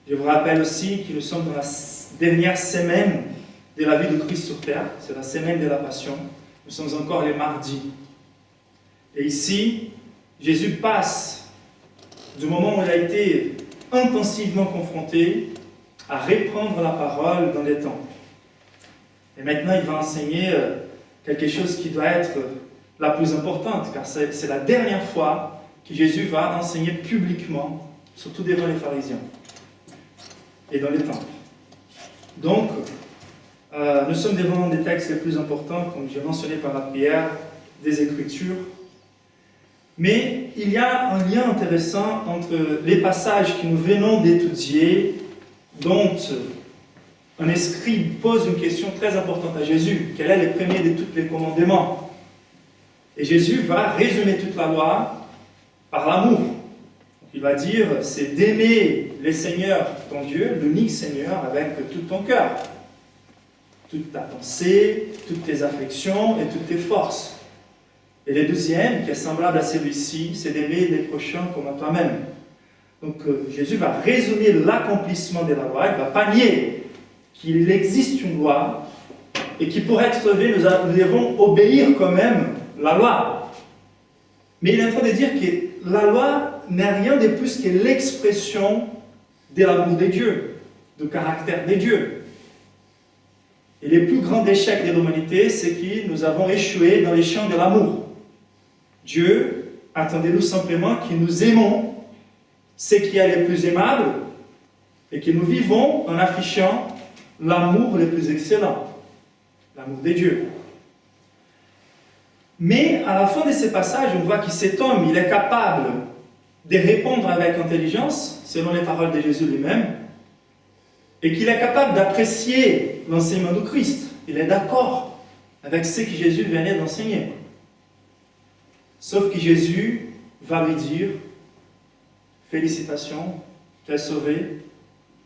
Je vous rappelle aussi que nous sommes dans la dernière semaine de la vie de Christ sur terre. C'est la semaine de la Passion. Nous sommes encore les mardis. Et ici, Jésus passe du moment où il a été intensivement confronté à reprendre la parole dans les temples. Et maintenant, il va enseigner quelque chose qui doit être la plus importante, car c'est la dernière fois que Jésus va enseigner publiquement, surtout devant les pharisiens et dans les temples. Donc, nous sommes devant des textes les plus importants, comme j'ai mentionné par la prière, des Écritures. Mais il y a un lien intéressant entre les passages que nous venons d'étudier, dont un scribe pose une question très importante à Jésus. Quel est le premier de tous les commandements? Et Jésus va résumer toute la loi par l'amour. Il va dire, c'est d'aimer le Seigneur, ton Dieu, l'unique Seigneur, avec tout ton cœur, toute ta pensée, toutes tes affections et toutes tes forces. Et le deuxième, qui est semblable à celui-ci, c'est d'aimer les prochains comme à toi-même. Donc Jésus va résumer l'accomplissement de la loi, il ne va pas nier qu'il existe une loi, et qui pour être sauvé, nous devons obéir quand même la loi. Mais il est en train de dire que la loi n'est rien de plus que l'expression de l'amour de Dieu, du caractère de Dieu. Et le plus grand échec de l'humanité, c'est que nous avons échoué dans les champs de l'amour. Dieu attendait-nous simplement que nous aimons ce qui est le plus aimable et que nous vivons en affichant l'amour le plus excellent, l'amour de Dieu. Mais à la fin de ces passages, on voit que cet homme, il est capable de répondre avec intelligence, selon les paroles de Jésus lui-même, et qu'il est capable d'apprécier l'enseignement du Christ. Il est d'accord avec ce que Jésus venait d'enseigner. Sauf que Jésus va lui dire, félicitations, tu es sauvé.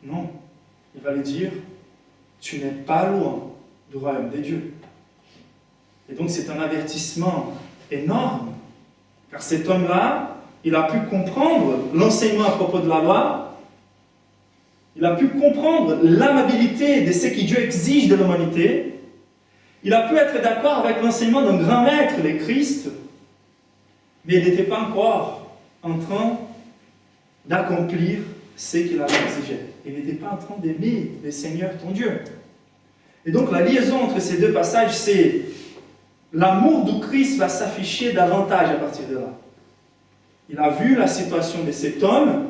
Non, il va lui dire, tu n'es pas loin du royaume de Dieu. Et donc c'est un avertissement énorme, car cet homme-là, il a pu comprendre l'enseignement à propos de la loi, il a pu comprendre l'amabilité de ce que Dieu exige de l'humanité, il a pu être d'accord avec l'enseignement d'un grand maître, le Christ, mais il n'était pas encore en train d'accomplir ce qu'il avait exigé. Il n'était pas en train d'aimer le Seigneur ton Dieu. Et donc la liaison entre ces deux passages, c'est l'amour du Christ va s'afficher davantage à partir de là. Il a vu la situation de cet homme,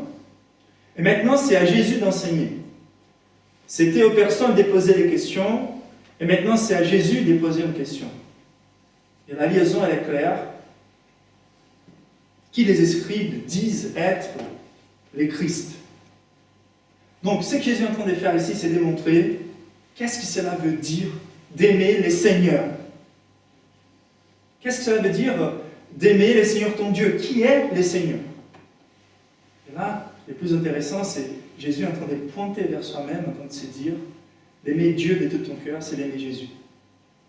et maintenant c'est à Jésus d'enseigner. C'était aux personnes de poser des questions, et maintenant c'est à Jésus de poser une question. Et la liaison, elle est claire. Qui les scribes disent être les Christ. Donc ce que Jésus est en train de faire ici, c'est démontrer qu'est-ce que cela veut dire d'aimer les seigneurs. Qu'est-ce que cela veut dire d'aimer le Seigneur ton Dieu? Qui est le Seigneur? Et là, le plus intéressant, c'est Jésus en train de pointer vers soi-même, en train de se dire, d'aimer Dieu de tout ton cœur, c'est d'aimer Jésus.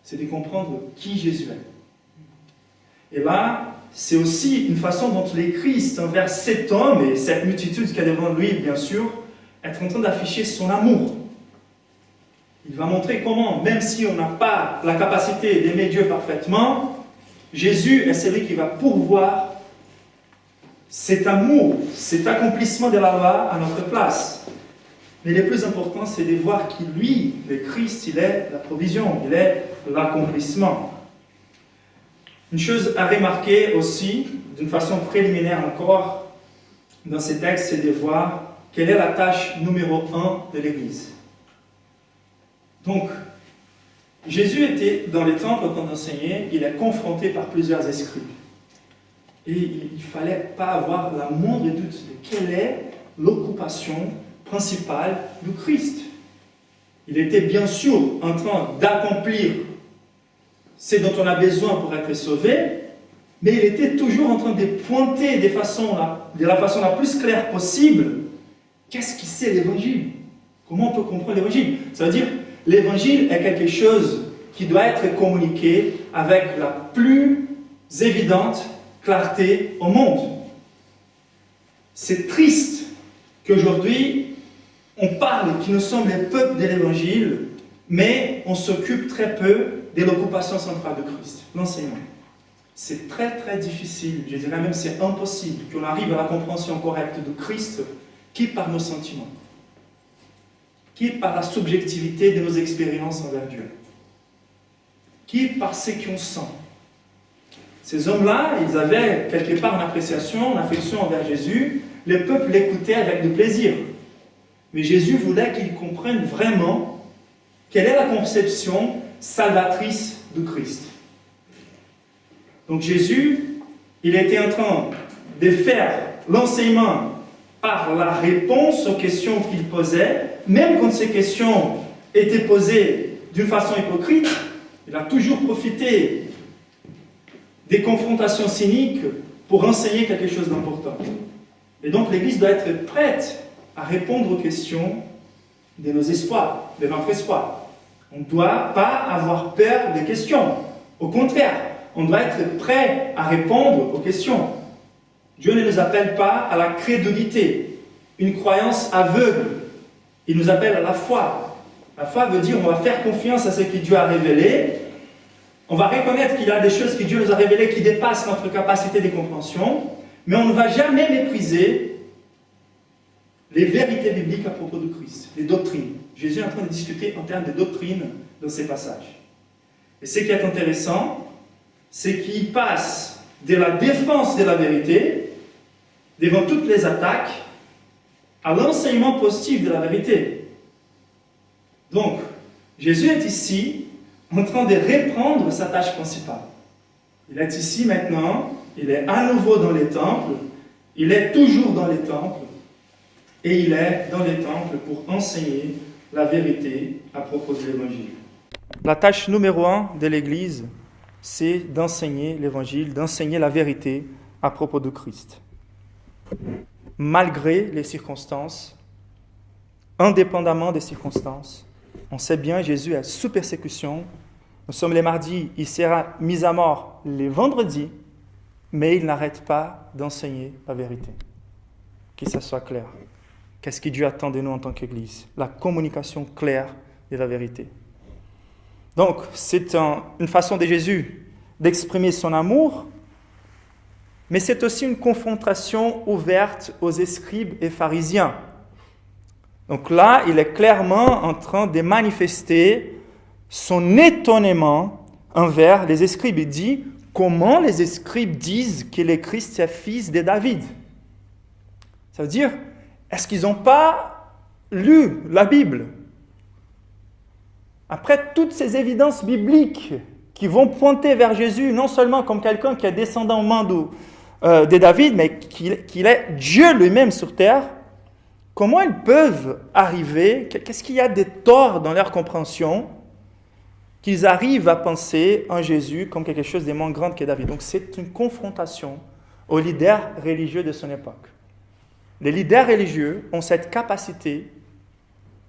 C'est de comprendre qui Jésus est. Et là, c'est aussi une façon dont les Christ, envers cet homme et cette multitude qui est devant lui, bien sûr, être en train d'afficher son amour. Il va montrer comment, même si on n'a pas la capacité d'aimer Dieu parfaitement, Jésus est celui qui va pourvoir cet amour, cet accomplissement de la loi à notre place. Mais le plus important, c'est de voir qu'il, lui, le Christ, il est la provision, il est l'accomplissement. Une chose à remarquer aussi, d'une façon préliminaire encore, dans ces textes, c'est de voir quelle est la tâche numéro 1 de l'Église. Donc, Jésus était dans les temples quand il enseignait, il est confronté par plusieurs scribes. Et il ne fallait pas avoir la moindre doute de quelle est l'occupation principale du Christ. Il était bien sûr en train d'accomplir ce dont on a besoin pour être sauvé, mais il était toujours en train de pointer de la façon la plus claire possible qu'est-ce que c'est l'Évangile. Comment on peut comprendre l'Évangile? Ça veut dire l'Évangile est quelque chose qui doit être communiqué avec la plus évidente clarté au monde. C'est triste qu'aujourd'hui, on parle que nous sommes les peuples de l'Évangile, mais on s'occupe très peu de l'occupation centrale de Christ, l'enseignement. C'est très très difficile, je dirais même c'est impossible qu'on arrive à la compréhension correcte de Christ qui par nos sentiments, qui par la subjectivité de nos expériences envers Dieu, qui par ce qu'on sent. Ces hommes-là, ils avaient quelque part une appréciation, une affection envers Jésus. Le peuple l'écoutait avec du plaisir. Mais Jésus voulait qu'ils comprennent vraiment quelle est la conception salvatrice de Christ. Donc Jésus, il était en train de faire l'enseignement par la réponse aux questions qu'il posait, même quand ces questions étaient posées d'une façon hypocrite. Il a toujours profité des confrontations cyniques pour enseigner quelque chose d'important. Et donc l'Église doit être prête à répondre aux questions de nos espoirs, de notre espoir. On ne doit pas avoir peur des questions. Au contraire, on doit être prêt à répondre aux questions. Dieu ne nous appelle pas à la crédulité, une croyance aveugle. Il nous appelle à la foi. La foi veut dire on va faire confiance à ce que Dieu a révélé. On va reconnaître qu'il y a des choses que Dieu nous a révélées qui dépassent notre capacité de compréhension, mais on ne va jamais mépriser les vérités bibliques à propos de Christ, les doctrines. Jésus est en train de discuter en termes de doctrines dans ces passages. Et ce qui est intéressant, c'est qu'il passe de la défense de la vérité, devant toutes les attaques, à l'enseignement positif de la vérité. Donc, Jésus est ici en train de reprendre sa tâche principale. Il est ici maintenant, il est à nouveau dans les temples, il est toujours dans les temples, et il est dans les temples pour enseigner la vérité à propos de l'Évangile. La tâche numéro 1 de l'Église, c'est d'enseigner l'Évangile, d'enseigner la vérité à propos de Christ. Malgré les circonstances, indépendamment des circonstances, on sait bien, Jésus est sous persécution. Nous sommes les mardis, il sera mis à mort les vendredis, mais il n'arrête pas d'enseigner la vérité. Que ça soit clair. Qu'est-ce que Dieu attend de nous en tant qu'Église? La communication claire de la vérité. Donc, c'est une façon de Jésus d'exprimer son amour, mais c'est aussi une confrontation ouverte aux scribes et pharisiens. Donc là, il est clairement en train de manifester son étonnement envers les scribes. Il dit, comment les scribes disent que le Christ est fils de David? Ça veut dire, est-ce qu'ils n'ont pas lu la Bible? Après toutes ces évidences bibliques qui vont pointer vers Jésus, non seulement comme quelqu'un qui est descendant de David, mais qu'il est Dieu lui-même sur terre, comment ils peuvent arriver, qu'est-ce qu'il y a de tort dans leur compréhension, qu'ils arrivent à penser en Jésus comme quelque chose de moins grand que David. Donc c'est une confrontation aux leaders religieux de son époque. Les leaders religieux ont cette capacité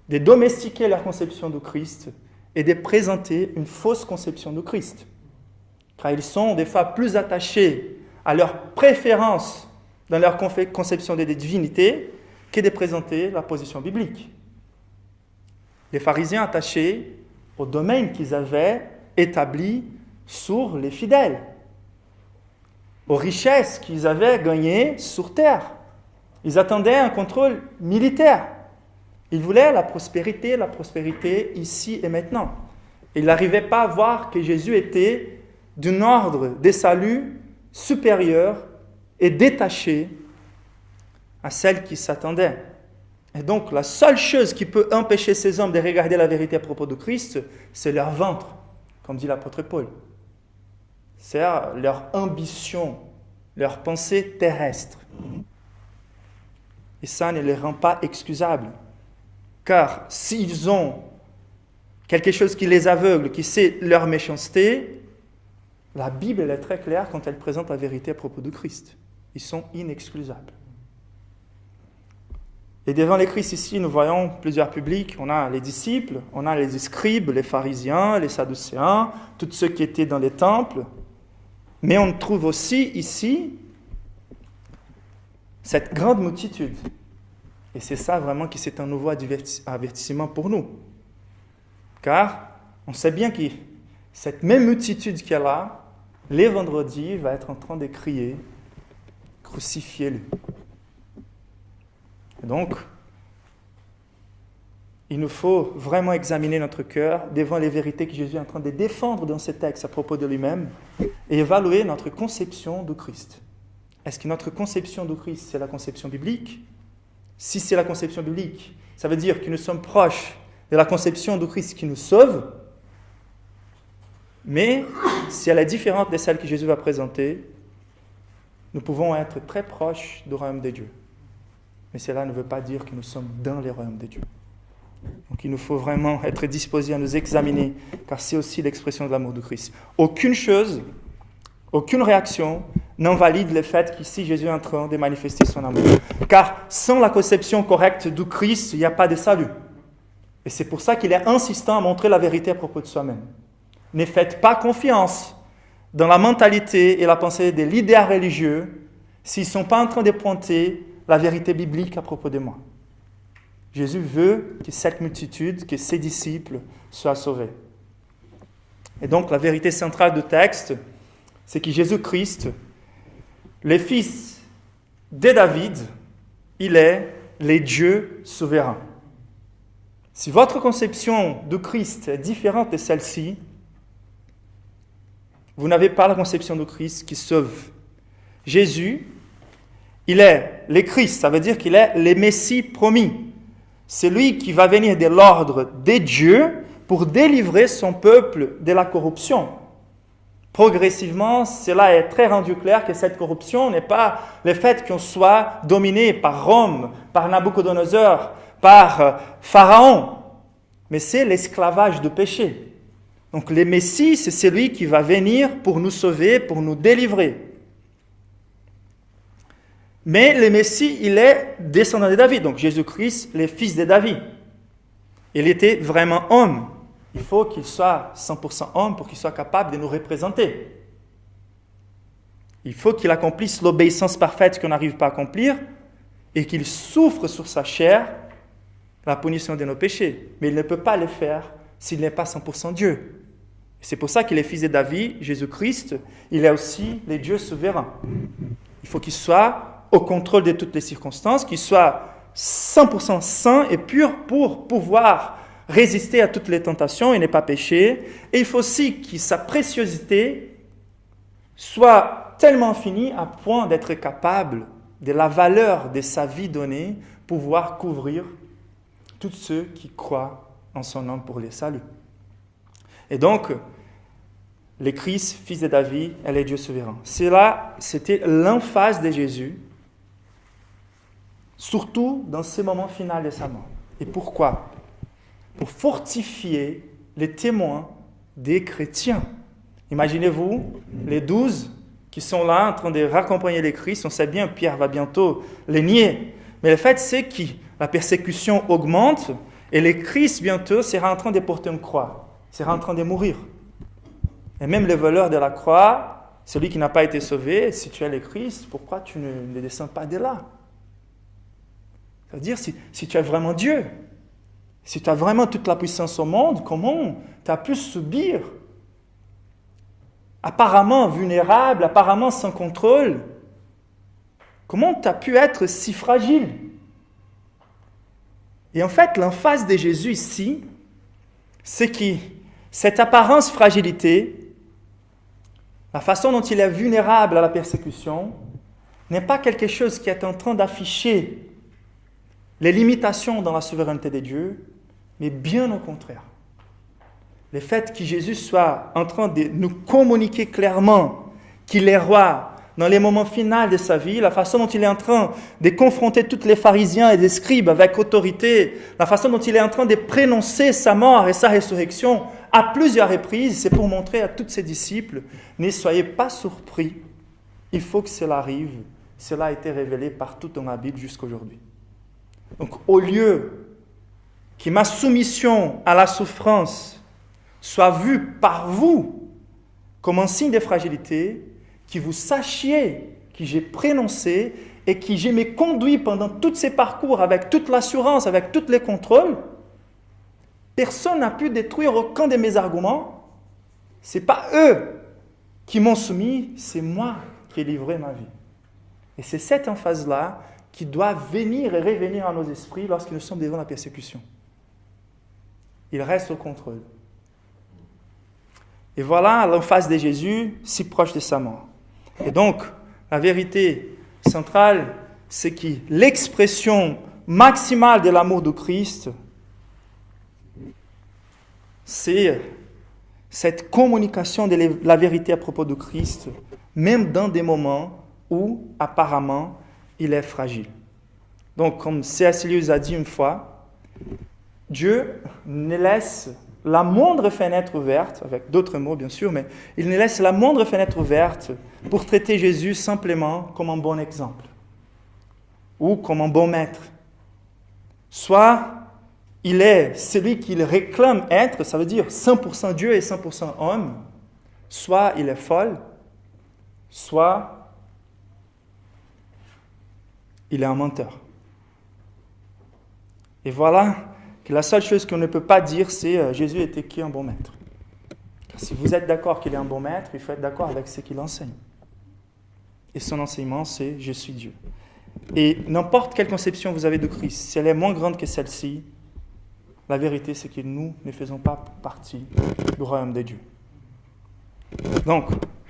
de domestiquer leur conception de Christ et de présenter une fausse conception de Christ. Car ils sont des fois plus attachés à leur préférence dans leur conception de divinité que de présenter la position biblique. Les pharisiens attachés au domaine qu'ils avaient établi sur les fidèles, aux richesses qu'ils avaient gagnées sur terre. Ils attendaient un contrôle militaire. Ils voulaient la prospérité ici et maintenant. Ils n'arrivaient pas à voir que Jésus était d'un ordre de salut supérieur et détaché à celle qui s'attendait. Et donc, la seule chose qui peut empêcher ces hommes de regarder la vérité à propos de Christ, c'est leur ventre, comme dit l'apôtre Paul. C'est leur ambition, leur pensée terrestre. Et ça ne les rend pas excusables. Car s'ils ont quelque chose qui les aveugle, qui c'est leur méchanceté, la Bible elle est très claire quand elle présente la vérité à propos de Christ. Ils sont inexcusables. Et devant les Christ ici, nous voyons plusieurs publics. On a les disciples, on a les scribes, les pharisiens, les sadducéens, tous ceux qui étaient dans les temples. Mais on trouve aussi ici cette grande multitude Et c'est ça vraiment qui c'est un nouveau avertissement pour nous. Car on sait bien que cette même multitude qui est là, les vendredis, va être en train de crier « Crucifiez-le ». Donc, il nous faut vraiment examiner notre cœur devant les vérités que Jésus est en train de défendre dans ce texte à propos de lui-même et évaluer notre conception de Christ. Est-ce que notre conception de Christ, c'est la conception biblique ? Si c'est la conception biblique, ça veut dire que nous sommes proches de la conception de Christ qui nous sauve, mais si elle est différente de celle que Jésus va présenter, nous pouvons être très proches du royaume de Dieu. Mais cela ne veut pas dire que nous sommes dans le royaume de Dieu. Donc il nous faut vraiment être disposés à nous examiner, car c'est aussi l'expression de l'amour de Christ. Aucune chose, aucune réaction n'invalide le fait qu'ici Jésus est en train de manifester son amour. Car sans la conception correcte du Christ, il n'y a pas de salut. Et c'est pour ça qu'il est insistant à montrer la vérité à propos de soi-même. Ne faites pas confiance dans la mentalité et la pensée des leaders religieux s'ils ne sont pas en train de pointer la vérité biblique à propos de moi. Jésus veut que cette multitude, que ses disciples soient sauvés. Et donc la vérité centrale du texte, c'est que Jésus-Christ, le fils de David, il est le Dieu souverain. Si votre conception de Christ est différente de celle-ci, vous n'avez pas la conception de Christ qui sauve. Jésus, il est le Christ, ça veut dire qu'il est le Messie promis. C'est lui qui va venir de l'ordre de Dieu pour délivrer son peuple de la corruption. Progressivement, cela est très rendu clair que cette corruption n'est pas le fait qu'on soit dominé par Rome, par Nabucodonosor, par Pharaon, mais c'est l'esclavage du péché. Donc le Messie, c'est celui qui va venir pour nous sauver, pour nous délivrer. Mais le Messie, il est descendant de David, donc Jésus-Christ, le fils de David. Il était vraiment homme. Il faut qu'il soit 100% homme pour qu'il soit capable de nous représenter. Il faut qu'il accomplisse l'obéissance parfaite qu'on n'arrive pas à accomplir et qu'il souffre sur sa chair la punition de nos péchés. Mais il ne peut pas le faire s'il n'est pas 100% Dieu. C'est pour ça qu'il est fils de David, Jésus-Christ, il est aussi le Dieu souverain. Il faut qu'il soit au contrôle de toutes les circonstances, qu'il soit 100% saint et pur pour pouvoir résister à toutes les tentations et ne pas pécher. Et il faut aussi que sa préciosité soit tellement infinie à point d'être capable de la valeur de sa vie donnée, pouvoir couvrir tous ceux qui croient en son nom pour les saluts. Et donc, le Christ, fils de David, elle est Dieu souverain. Cela, c'était l'emphase de Jésus, surtout dans ce moment final de sa mort. Et pourquoi ? Pour fortifier les témoins des chrétiens. Imaginez-vous, les 12 qui sont là en train de raccompagner le Christ, on sait bien, Pierre va bientôt les nier. Mais le fait, c'est que la persécution augmente et le Christ, bientôt, sera en train de porter une croix. Sera en train de mourir. Et même le voleur de la croix, celui qui n'a pas été sauvé, si tu es le Christ, pourquoi tu ne descends pas de là ? Ça veut dire, si tu es vraiment Dieu, si tu as vraiment toute la puissance au monde, comment tu as pu subir, apparemment vulnérable, apparemment sans contrôle, comment tu as pu être si fragile ? Et en fait, l'emphase de Jésus ici, c'est que cette apparence fragilité, la façon dont il est vulnérable à la persécution, n'est pas quelque chose qui est en train d'afficher les limitations dans la souveraineté de Dieu, mais bien au contraire. Le fait que Jésus soit en train de nous communiquer clairement qu'il est roi dans les moments finaux de sa vie, la façon dont il est en train de confronter tous les pharisiens et les scribes avec autorité, la façon dont il est en train de prononcer sa mort et sa résurrection à plusieurs reprises, c'est pour montrer à tous ses disciples, ne soyez pas surpris, il faut que cela arrive. Cela a été révélé partout dans la Bible jusqu'aujourd'hui. Donc au lieu que ma soumission à la souffrance soit vue par vous comme un signe de fragilité, que vous sachiez que j'ai prononcé et qui me conduit pendant tous ces parcours avec toute l'assurance, avec tous les contrôles, personne n'a pu détruire aucun de mes arguments. Ce n'est pas eux qui m'ont soumis, c'est moi qui ai livré ma vie. Et c'est cette emphase-là qui doit venir et revenir à nos esprits lorsque nous sommes devant la persécution. Il reste au contrôle. Et voilà l'emphase de Jésus si proche de sa mort. Et donc, la vérité centrale, c'est que l'expression maximale de l'amour de Christ, c'est cette communication de la vérité à propos de Christ, même dans des moments où, apparemment, il est fragile. Donc, comme C.S. Lewis a dit une fois, Dieu ne laisse la moindre fenêtre ouverte, avec d'autres mots bien sûr, mais il ne laisse la moindre fenêtre ouverte pour traiter Jésus simplement comme un bon exemple ou comme un bon maître. Soit il est celui qu'il réclame être, ça veut dire 100% Dieu et 100% homme, soit il est folle, soit il est un menteur. Et voilà que la seule chose qu'on ne peut pas dire, c'est Jésus était qui un bon maître. Si vous êtes d'accord qu'il est un bon maître, il faut être d'accord avec ce qu'il enseigne. Et son enseignement, c'est « Je suis Dieu ». Et n'importe quelle conception vous avez de Christ, si elle est moins grande que celle-ci, la vérité, c'est que nous ne faisons pas partie du royaume de Dieu. Donc,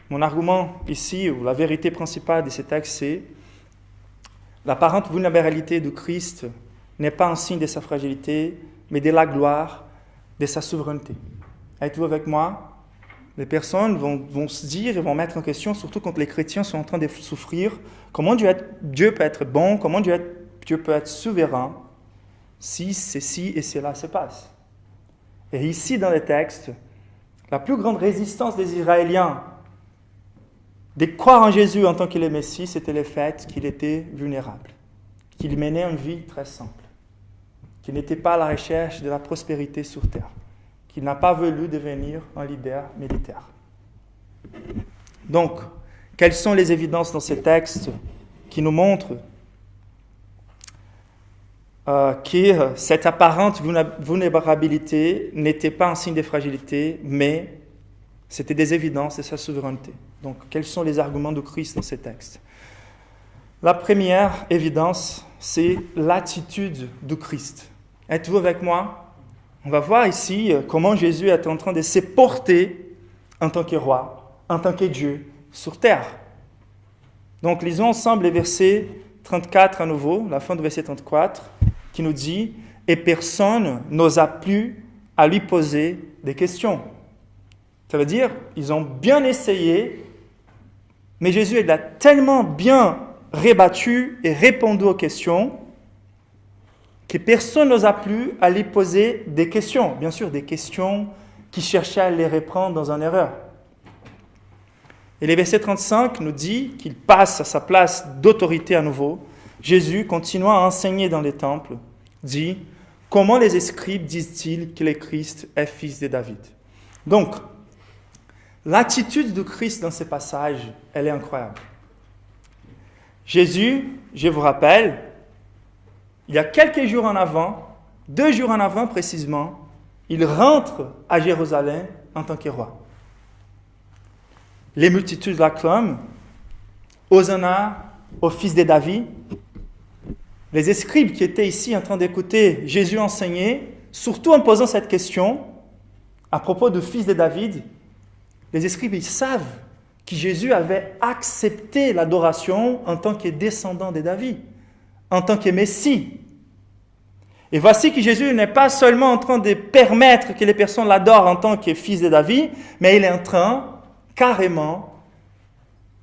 mon argument ici, ou la vérité principale de ce texte, c'est l'apparente vulnérabilité de Christ n'est pas un signe de sa fragilité, mais de la gloire de sa souveraineté. Êtes-vous avec moi? Les personnes vont se dire et vont mettre en question, surtout quand les chrétiens sont en train de souffrir, comment Dieu peut être bon, comment Dieu peut être souverain, si ceci et cela se passe. Et ici, dans le texte, la plus grande résistance des Israéliens de croire en Jésus en tant que le Messie, c'était le fait qu'il était vulnérable, qu'il menait une vie très simple, qu'il n'était pas à la recherche de la prospérité sur terre, qu'il n'a pas voulu devenir un leader militaire. Donc, quelles sont les évidences dans ces textes qui nous montrent que cette apparente vulnérabilité n'était pas un signe de fragilité, mais c'était des évidences de sa souveraineté. Donc, quels sont les arguments de Christ dans ces textes? La première évidence, c'est l'attitude de Christ. Êtes-vous avec moi? On va voir ici comment Jésus est en train de se porter en tant que roi, en tant que Dieu, sur terre. Donc, lisons ensemble les versets 34 à nouveau, la fin du verset 34, qui nous dit « Et personne n'osa plus à lui poser des questions. » Ça veut dire, ils ont bien essayé, mais Jésus il a tellement bien rebattu et répondu aux questions que personne n'osa plus à lui poser des questions. Bien sûr, des questions qui cherchaient à les reprendre dans une erreur. Et le verset 35 nous dit qu'il passe à sa place d'autorité à nouveau. Jésus, continuant à enseigner dans les temples, dit « Comment les scribes disent-ils que le Christ est fils de David ?» Donc, l'attitude de Christ dans ces passages, elle est incroyable. Jésus, je vous rappelle, il y a quelques jours en avant, 2 jours en avant précisément, il rentre à Jérusalem en tant que roi. Les multitudes l'acclament, Hosanna au fils de David. Les scribes qui étaient ici en train d'écouter Jésus enseigner, surtout en posant cette question à propos du fils de David, les scribes, ils savent que Jésus avait accepté l'adoration en tant que descendant de David, en tant que Messie. Et voici que Jésus n'est pas seulement en train de permettre que les personnes l'adorent en tant que fils de David, mais il est en train, carrément,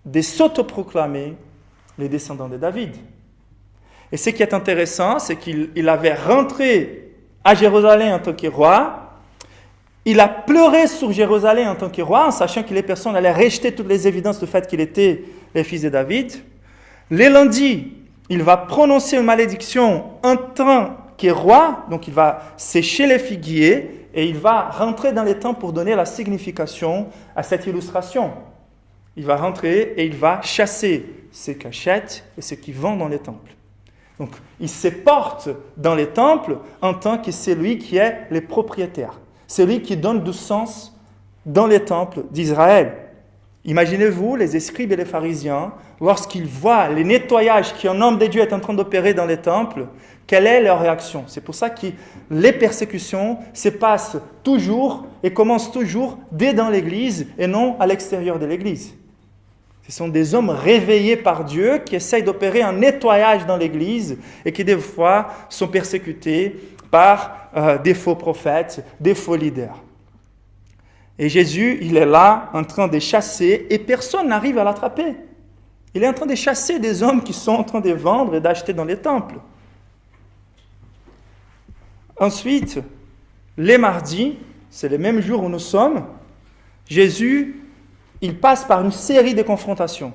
de s'autoproclamer les descendants de David. Et ce qui est intéressant, c'est qu'il avait rentré à Jérusalem en tant que roi. Il a pleuré sur Jérusalem en tant que roi, en sachant que les personnes allaient rejeter toutes les évidences du fait qu'il était le fils de David. Le lundi, il va prononcer une malédiction en tant que roi, donc il va sécher les figuiers et il va rentrer dans les temps pour donner la signification à cette illustration. il va rentrer et il va chasser ceux qui achètent et ceux qui vendent dans les temples. Donc, il se porte dans les temples en tant que celui qui est le propriétaire, celui qui donne du sens dans les temples d'Israël. Imaginez-vous les scribes et les pharisiens, lorsqu'ils voient les nettoyages qu'un homme de Dieu est en train d'opérer dans les temples, quelle est leur réaction? C'est pour ça que les persécutions se passent toujours et commencent toujours dès dans l'Église et non à l'extérieur de l'Église. Ce sont des hommes réveillés par Dieu qui essayent d'opérer un nettoyage dans l'Église et qui des fois sont persécutés par des faux prophètes, des faux leaders. Et Jésus, il est là en train de chasser et personne n'arrive à l'attraper. Il est en train de chasser des hommes qui sont en train de vendre et d'acheter dans les temples. Ensuite, les mardis, c'est le même jour où nous sommes, Jésus, il passe par une série de confrontations.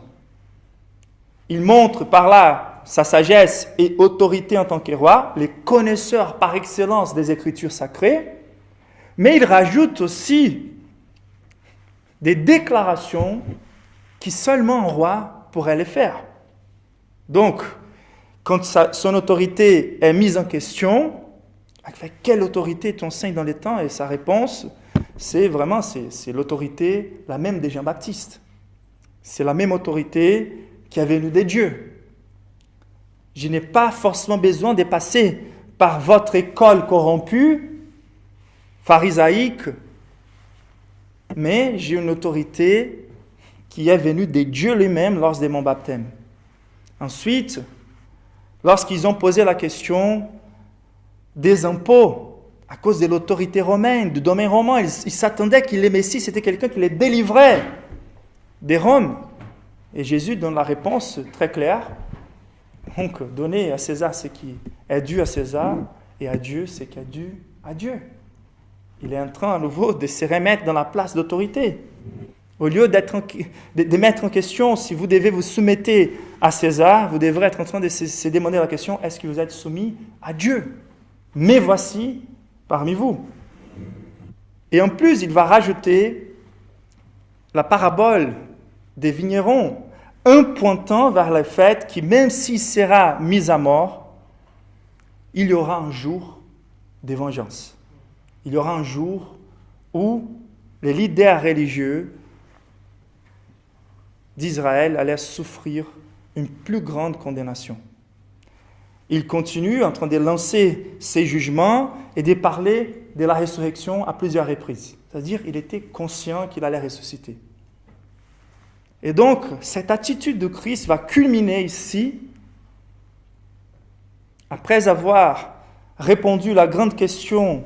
Il montre par là sa sagesse et autorité en tant que roi, les connaisseurs par excellence des Écritures sacrées, mais il rajoute aussi des déclarations qui seulement un roi pourrait les faire. Donc, quand son autorité est mise en question, avec quelle autorité t'enseigne dans les temps? Et sa réponse, c'est l'autorité, la même de Jean-Baptiste. C'est la même autorité qui est venue des dieux. Je n'ai pas forcément besoin de passer par votre école corrompue, pharisaïque, mais j'ai une autorité qui est venue des dieux lui-même lors de mon baptême. Ensuite, lorsqu'ils ont posé la question des impôts, à cause de l'autorité romaine, du domaine romain, ils s'attendaient que le Messie, c'était quelqu'un qui les délivrait des Roms. Et Jésus donne la réponse très claire. Donc, donnez à César ce qui est dû à César, et à Dieu ce qui est dû à Dieu. Il est en train à nouveau de se remettre dans la place d'autorité. Au lieu de mettre en question si vous devez vous soumettre à César, vous devrez être en train de se demander la question, est-ce que vous êtes soumis à Dieu? Mais voici parmi vous. Et en plus, il va rajouter la parabole des vignerons, un pointant vers le fait que même s'il sera mis à mort, il y aura un jour de vengeance. Il y aura un jour où les leaders religieux d'Israël allaient souffrir une plus grande condamnation. Il continue en train de lancer ses jugements et de parler de la résurrection à plusieurs reprises. C'est-à-dire qu'il était conscient qu'il allait ressusciter. Et donc, cette attitude de Christ va culminer ici, après avoir répondu à la grande question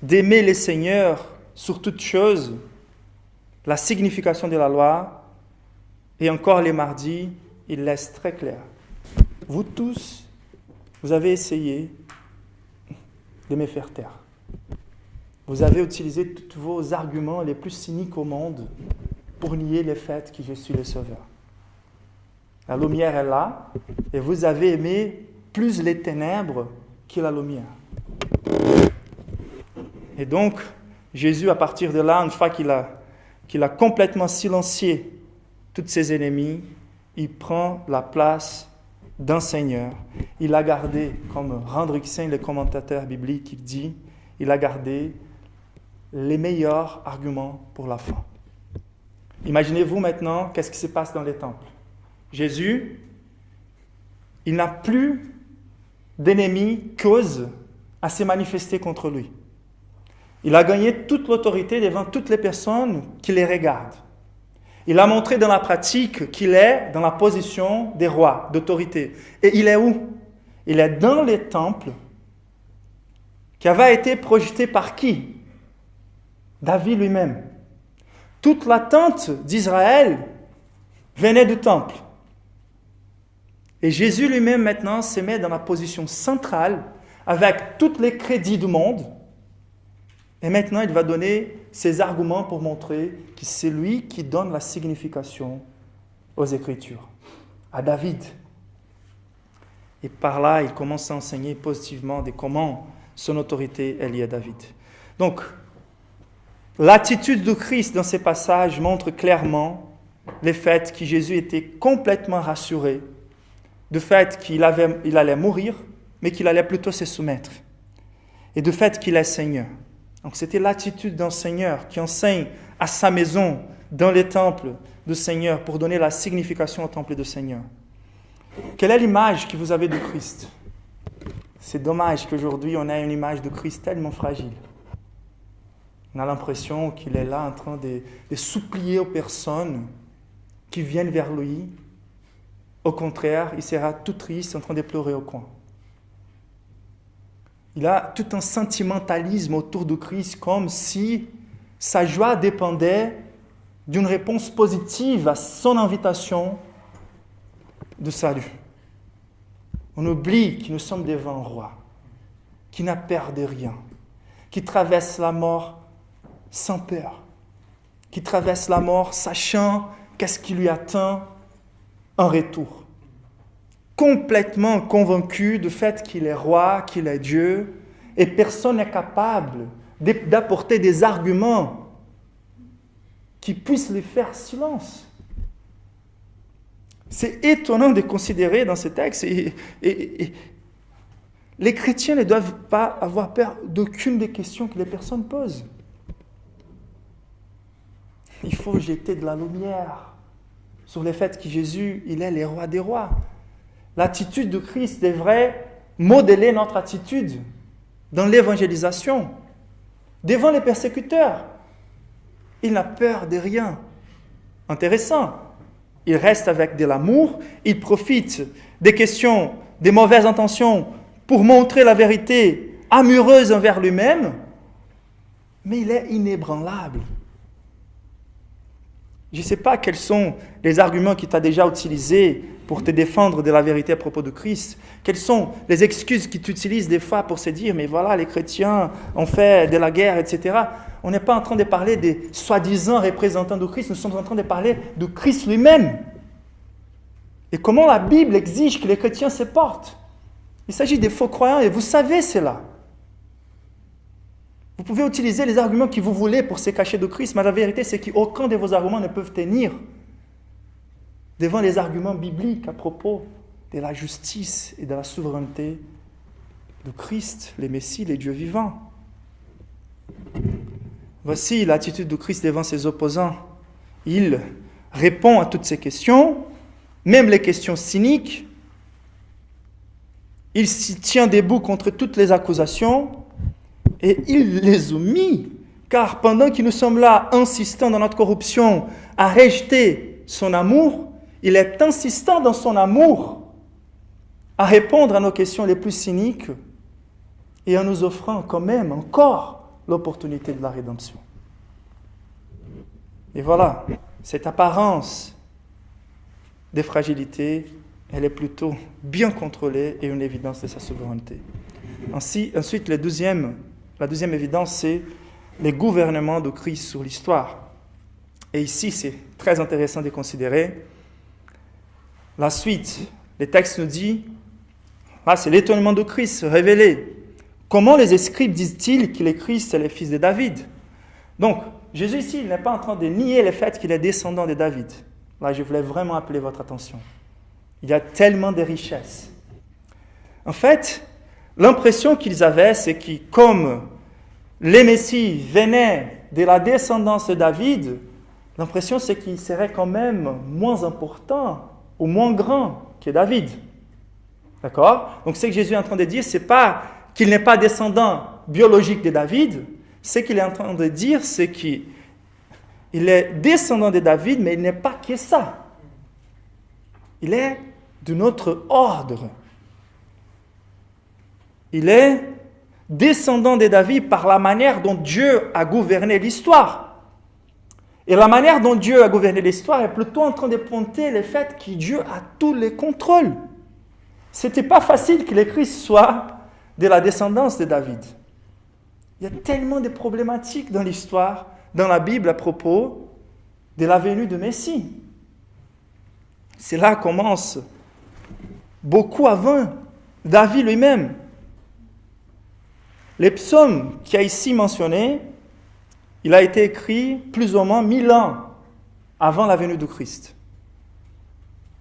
d'aimer les seigneurs sur toute chose, la signification de la loi, et encore les mardis, il laisse très clair. Vous tous, vous avez essayé de me faire taire. Vous avez utilisé tous vos arguments les plus cyniques au monde pour nier le fait que je suis le Sauveur. La lumière est là, et vous avez aimé plus les ténèbres que la lumière. Et donc, Jésus, à partir de là, une fois qu'il a complètement silencié tous ses ennemis, il prend la place d'un Seigneur. Il a gardé, comme Hendrickson, le commentateur biblique, dit, il a gardé les meilleurs arguments pour la fin. Imaginez-vous maintenant, qu'est-ce qui se passe dans les temples? Jésus, il n'a plus d'ennemis cause à se manifester contre lui. Il a gagné toute l'autorité devant toutes les personnes qui les regardent. Il a montré dans la pratique qu'il est dans la position des rois, d'autorité. Et il est où? Il est dans les temples qui avaient été projetés par qui? David lui-même. Toute l'attente d'Israël venait du temple. Et Jésus lui-même maintenant se met dans la position centrale avec tous les crédits du monde. Et maintenant, il va donner ses arguments pour montrer que c'est lui qui donne la signification aux Écritures, à David. Et par là, il commence à enseigner positivement de comment son autorité est liée à David. Donc, l'attitude de Christ dans ces passages montre clairement le fait que Jésus était complètement rassuré du fait qu'il allait mourir, mais qu'il allait plutôt se soumettre, et du fait qu'il est Seigneur. Donc c'était l'attitude d'un Seigneur qui enseigne à sa maison, dans les temples du Seigneur, pour donner la signification au temple du Seigneur. Quelle est l'image que vous avez de Christ? C'est dommage qu'aujourd'hui on ait une image de Christ tellement fragile. On a l'impression qu'il est là en train de supplier aux personnes qui viennent vers lui. Au contraire, il sera tout triste, en train de pleurer au coin. Il a tout un sentimentalisme autour de Christ, comme si sa joie dépendait d'une réponse positive à son invitation de salut. On oublie que nous sommes devant un roi, qui n'a peur de rien, qui traverse la mort sans peur, qui traverse la mort sachant qu'est-ce qui lui attend en retour. Complètement convaincu du fait qu'il est roi, qu'il est Dieu, et personne n'est capable d'apporter des arguments qui puissent lui faire silence. C'est étonnant de considérer dans ce texte, et les chrétiens ne doivent pas avoir peur d'aucune des questions que les personnes posent. Il faut jeter de la lumière sur le fait que Jésus, il est le roi des rois. L'attitude de Christ devrait modeler notre attitude dans l'évangélisation, devant les persécuteurs. Il n'a peur de rien. Intéressant. Il reste avec de l'amour, il profite des questions, des mauvaises intentions pour montrer la vérité amoureuse envers lui-même, mais il est inébranlable. Je ne sais pas quels sont les arguments qu'il t'a déjà utilisés pour te défendre de la vérité à propos de Christ. Quelles sont les excuses qu'il utilise des fois pour se dire « mais voilà, les chrétiens ont fait de la guerre, etc. » On n'est pas en train de parler des soi-disant représentants de Christ, nous sommes en train de parler de Christ lui-même. Et comment la Bible exige que les chrétiens se portent. Il s'agit des faux croyants et vous savez cela. Vous pouvez utiliser les arguments que vous voulez pour se cacher de Christ, mais la vérité c'est qu'aucun de vos arguments ne peuvent tenir devant les arguments bibliques à propos de la justice et de la souveraineté de Christ, le Messie, le Dieu vivant. Voici l'attitude de Christ devant ses opposants. Il répond à toutes ces questions, même les questions cyniques. Il s'y tient debout contre toutes les accusations et il les omet, car pendant que nous sommes là, insistant dans notre corruption, à rejeter son amour, il est insistant dans son amour à répondre à nos questions les plus cyniques et en nous offrant quand même encore l'opportunité de la rédemption. Et voilà, cette apparence de fragilité, elle est plutôt bien contrôlée et une évidence de sa souveraineté. Ensuite, la deuxième évidence, c'est le gouvernement de Christ sur l'histoire. Et ici, c'est très intéressant de considérer la suite. Le texte nous dit, là, c'est l'étonnement de Christ révélé. Comment les Scribes disent-ils que le Christ est le fils de David? Donc, Jésus ici, il n'est pas en train de nier le fait qu'il est descendant de David. Là, je voulais vraiment appeler votre attention. Il y a tellement de richesses. En fait, l'impression qu'ils avaient, c'est que comme les Messies venaient de la descendance de David, l'impression c'est qu'il serait quand même moins important ou moins grand que David. D'accord? Donc ce que Jésus est en train de dire, c'est pas qu'il n'est pas descendant biologique de David, ce qu'il est en train de dire, c'est qu'il est descendant de David, mais il n'est pas que ça. Il est d'un autre ordre. Il est descendant de David par la manière dont Dieu a gouverné l'histoire. Et la manière dont Dieu a gouverné l'histoire est plutôt en train de pointer le fait que Dieu a tous les contrôles. Ce n'était pas facile que le Christ soit de la descendance de David. Il y a tellement de problématiques dans l'histoire, dans la Bible à propos de la venue de Messie. Cela commence beaucoup avant David lui-même. Le psaume qui est ici mentionné, il a été écrit plus ou moins 1000 ans avant la venue du Christ.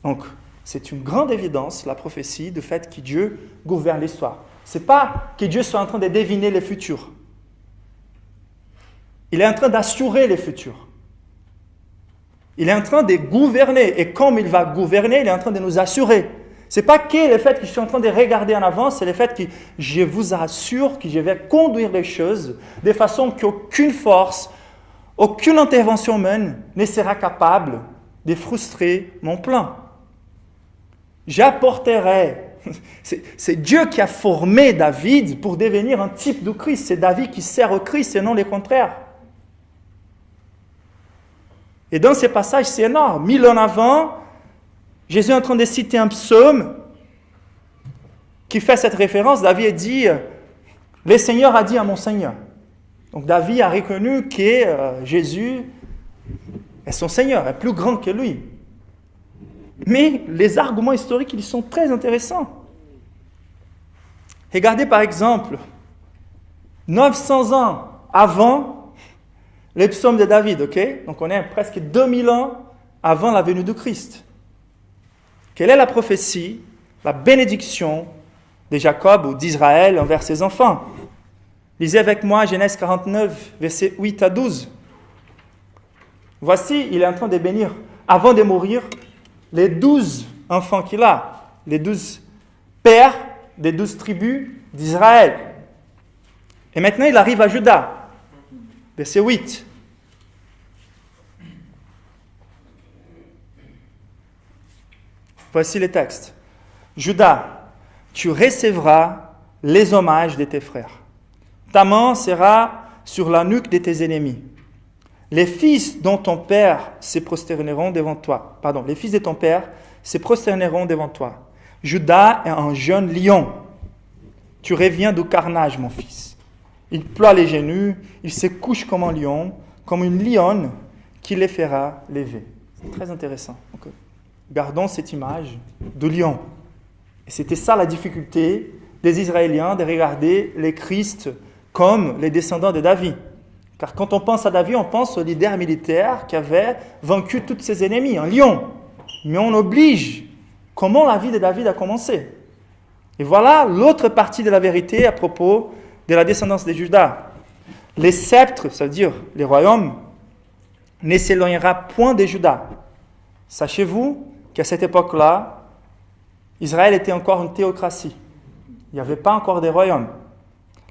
Donc, c'est une grande évidence, la prophétie, du fait que Dieu gouverne l'histoire. Ce n'est pas que Dieu soit en train de deviner le futur. Il est en train d'assurer le futur. Il est en train de gouverner. Et comme il va gouverner, il est en train de nous assurer. Ce n'est pas que le fait que je suis en train de regarder en avant, c'est le fait que je vous assure que je vais conduire les choses de façon qu'aucune force, aucune intervention humaine ne sera capable de frustrer mon plan. J'apporterai. C'est Dieu qui a formé David pour devenir un type de Christ. C'est David qui sert au Christ et non le contraire. Et dans ces passages, c'est énorme. 1000 ans avant, Jésus est en train de citer un psaume qui fait cette référence. David dit « Le Seigneur a dit à mon Seigneur ». Donc David a reconnu que Jésus est son Seigneur, est plus grand que lui. Mais les arguments historiques, ils sont très intéressants. Regardez par exemple, 900 ans avant les psaumes de David, ok? Donc on est presque 2000 ans avant la venue du Christ. Quelle est la prophétie, la bénédiction de Jacob ou d'Israël envers ses enfants? Lisez avec moi Genèse 49, versets 8 à 12. Voici, il est en train de bénir, avant de mourir, les 12 enfants qu'il a, les 12 pères des 12 tribus d'Israël. Et maintenant, il arrive à Juda, verset 8. Voici le texte. Juda, tu recevras les hommages de tes frères. Ta main sera sur la nuque de tes ennemis. Les fils dont ton père se prosterneront devant toi. Pardon, les fils de ton père se prosterneront devant toi. Juda est un jeune lion. Tu reviens du carnage, mon fils. Il ploie les genoux, il se couche comme un lion, comme une lionne qui les fera lever. C'est très intéressant. Donc, gardons cette image de lion. Et c'était ça la difficulté des Israéliens de regarder les Christ comme les descendants de David. Car quand on pense à David, on pense au leader militaire qui avait vaincu tous ses ennemis, un lion. Mais on oblige comment la vie de David a commencé. Et voilà l'autre partie de la vérité à propos de la descendance de Juda. Les sceptres, ça veut dire les royaumes, ne s'éloignera point de Juda. Sachez-vous qu'à cette époque-là, Israël était encore une théocratie. Il n'y avait pas encore de royaumes.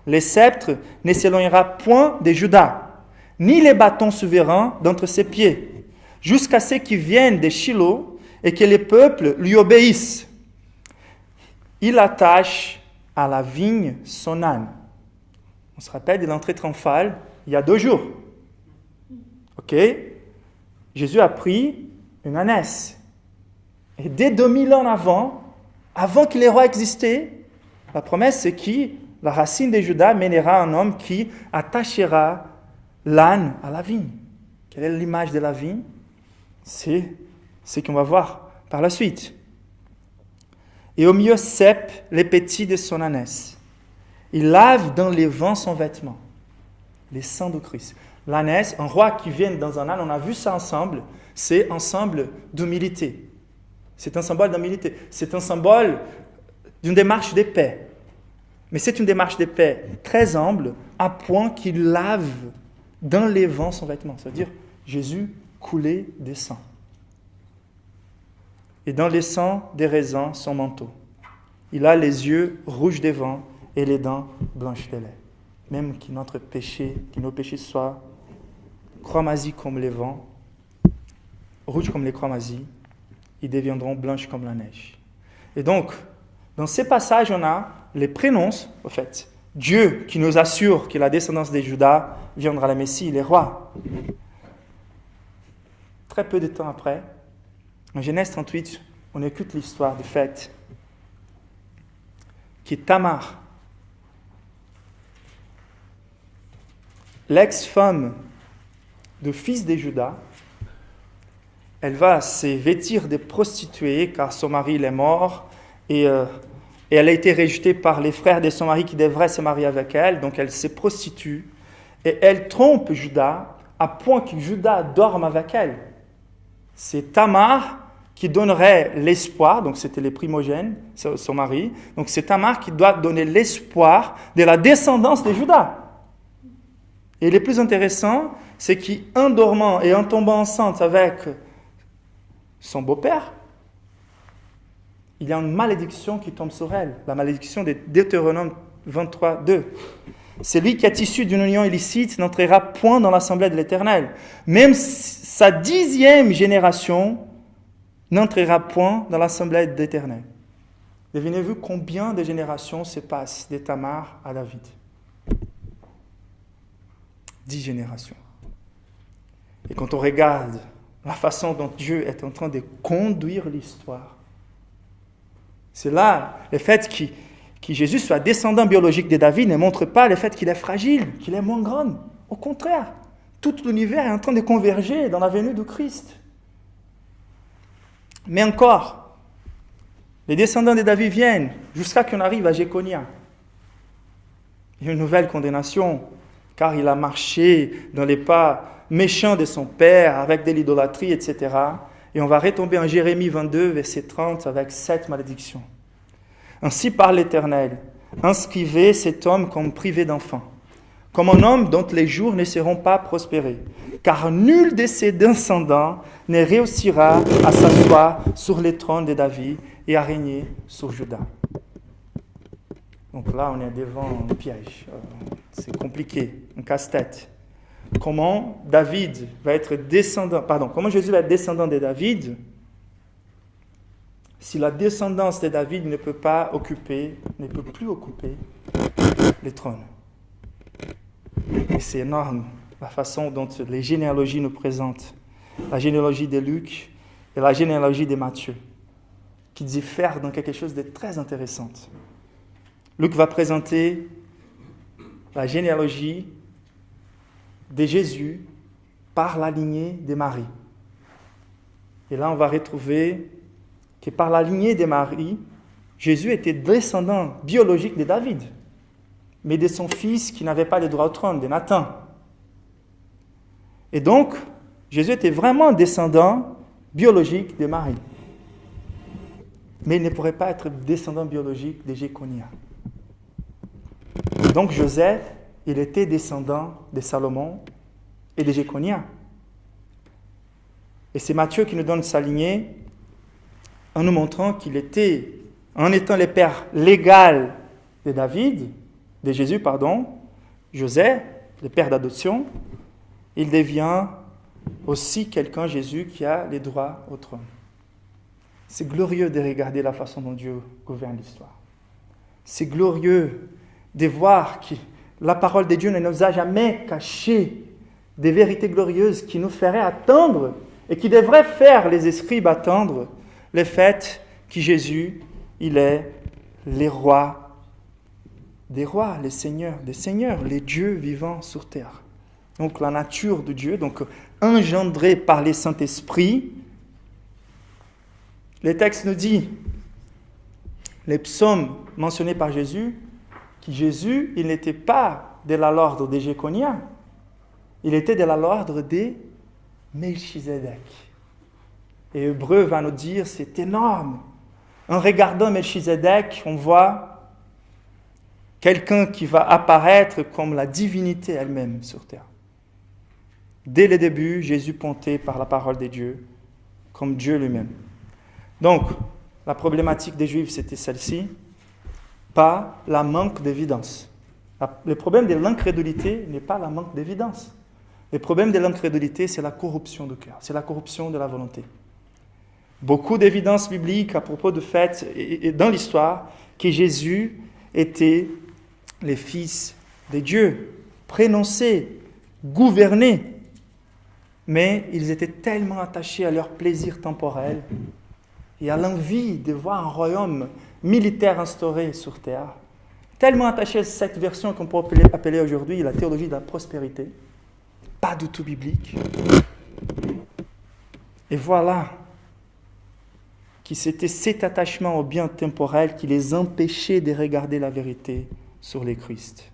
Les sceptres ne s'éloignera point de Juda, ni les bâtons souverains d'entre ses pieds, jusqu'à ce qu'ils viennent de Shilo et que les peuples lui obéissent. Il attache à la vigne son âne. On se rappelle de l'entrée triomphale il y a 2 jours. Ok? Jésus a pris une ânesse. Et dès 2000 ans avant que les rois existaient, la promesse c'est que la racine de Juda mènera un homme qui attachera l'âne à la vigne. Quelle est l'image de la vigne? C'est ce qu'on va voir par la suite. Et au milieu cèpe les petits de son ânesse. Il lave dans les vents son vêtement, les sangs de Christ. L'ânesse, un roi qui vient dans un âne, on a vu ça ensemble, c'est un symbole d'humilité. C'est un symbole d'humilité. C'est un symbole d'une démarche de paix. Mais c'est une démarche de paix très humble, à point qu'il lave dans les vents son vêtement. C'est-à-dire, Jésus coulait des sangs. Et dans les sangs des raisins, son manteau. Il a les yeux rouges des vents et les dents blanches des lait. Même que nos péchés soient cramoisis comme les vents, rouges comme les cramoisis, ils deviendront blanches comme la neige. Et donc, dans ces passages, on a les prénoms, au fait. Dieu qui nous assure que la descendance de Juda viendra le Messie, les rois. Très peu de temps après, en Genèse 38, on écoute l'histoire du fait que Tamar, l'ex-femme du fils de Juda, elle va se vêtir de prostituée car son mari est mort et elle a été rejetée par les frères de son mari qui devraient se marier avec elle, donc elle se prostitue et elle trompe Juda à point que Juda dorme avec elle. c'est Tamar qui donnerait l'espoir, donc c'était les primogènes, son mari, donc c'est Tamar qui doit donner l'espoir de la descendance de Juda. Et le plus intéressant, c'est qu'en dormant et en tombant enceinte avec son beau-père, il y a une malédiction qui tombe sur elle, la malédiction de Deutéronome 23, 2. Celui qui est issu d'une union illicite n'entrera point dans l'assemblée de l'Éternel. Même sa 10e génération n'entrera point dans l'assemblée de l'Éternel. Devinez-vous combien de générations se passent de Tamar à David? 10 générations. Et quand on regarde la façon dont Dieu est en train de conduire l'histoire, c'est là le fait que Jésus soit descendant biologique de David ne montre pas le fait qu'il est fragile, qu'il est moins grand. Au contraire, tout l'univers est en train de converger dans la venue du Christ. Mais encore, les descendants de David viennent jusqu'à qu'on arrive à Jéconia. Il y a une nouvelle condamnation, car il a marché dans les pas méchants de son père, avec de l'idolâtrie, etc. Et on va retomber en Jérémie 22, verset 30, avec 7 malédictions. Ainsi parle l'Éternel, inscrivez cet homme comme privé d'enfant, comme un homme dont les jours ne seront pas prospérés, car nul de ses descendants ne réussira à s'asseoir sur les trônes de David et à régner sur Juda. Donc là, on est devant un piège. C'est compliqué, un casse-tête. Comment Jésus va être descendant de David si la descendance de David ne peut plus occuper les trônes. Et c'est énorme la façon dont les généalogies nous présentent. La généalogie de Luc et la généalogie de Matthieu, qui diffèrent dans quelque chose de très intéressant. Luc va présenter la généalogie de Jésus par la lignée de Marie. Et là, on va retrouver que par la lignée de Marie, Jésus était descendant biologique de David, mais de son fils qui n'avait pas le droit au trône, de Nathan. Et donc, Jésus était vraiment descendant biologique de Marie. Mais il ne pourrait pas être descendant biologique de Jéconia. Donc Joseph, il était descendant de Salomon et de Jéconia. Et c'est Matthieu qui nous donne sa lignée en nous montrant qu'il était, en étant le père légal de Jésus, Joseph, le père d'adoption, il devient aussi quelqu'un, Jésus, qui a les droits au trône. C'est glorieux de regarder la façon dont Dieu gouverne l'histoire. C'est glorieux de voir que la parole de Dieu ne nous a jamais caché des vérités glorieuses qui nous feraient attendre et qui devraient faire les esprits attendre le fait que Jésus, il est le roi des rois, le Seigneur des seigneurs, les dieux vivants sur terre. Donc la nature de Dieu, donc engendrée par les Saint-Esprit. Le texte nous dit, les psaumes mentionnés par Jésus, que Jésus, il n'était pas de l'ordre de Jéconia, il était de l'ordre de Melchizedek. Et Hébreu va nous dire, c'est énorme. En regardant Melchizedek, on voit quelqu'un qui va apparaître comme la divinité elle-même sur terre. Dès le début, Jésus pointait par la parole de Dieu comme Dieu lui-même. Donc, la problématique des Juifs, c'était celle-ci, pas la manque d'évidence. Le problème de l'incrédulité n'est pas la manque d'évidence. Le problème de l'incrédulité, c'est la corruption du cœur, c'est la corruption de la volonté. Beaucoup d'évidences bibliques à propos du fait, et dans l'histoire, que Jésus était le Fils de Dieu, prénoncé, gouverné. Mais ils étaient tellement attachés à leur plaisir temporel et à l'envie de voir un royaume militaire instauré sur terre, tellement attachés à cette version qu'on peut appeler aujourd'hui la théologie de la prospérité, pas du tout biblique. Et voilà que c'était cet attachement au bien temporel qui les empêchait de regarder la vérité sur le Christ.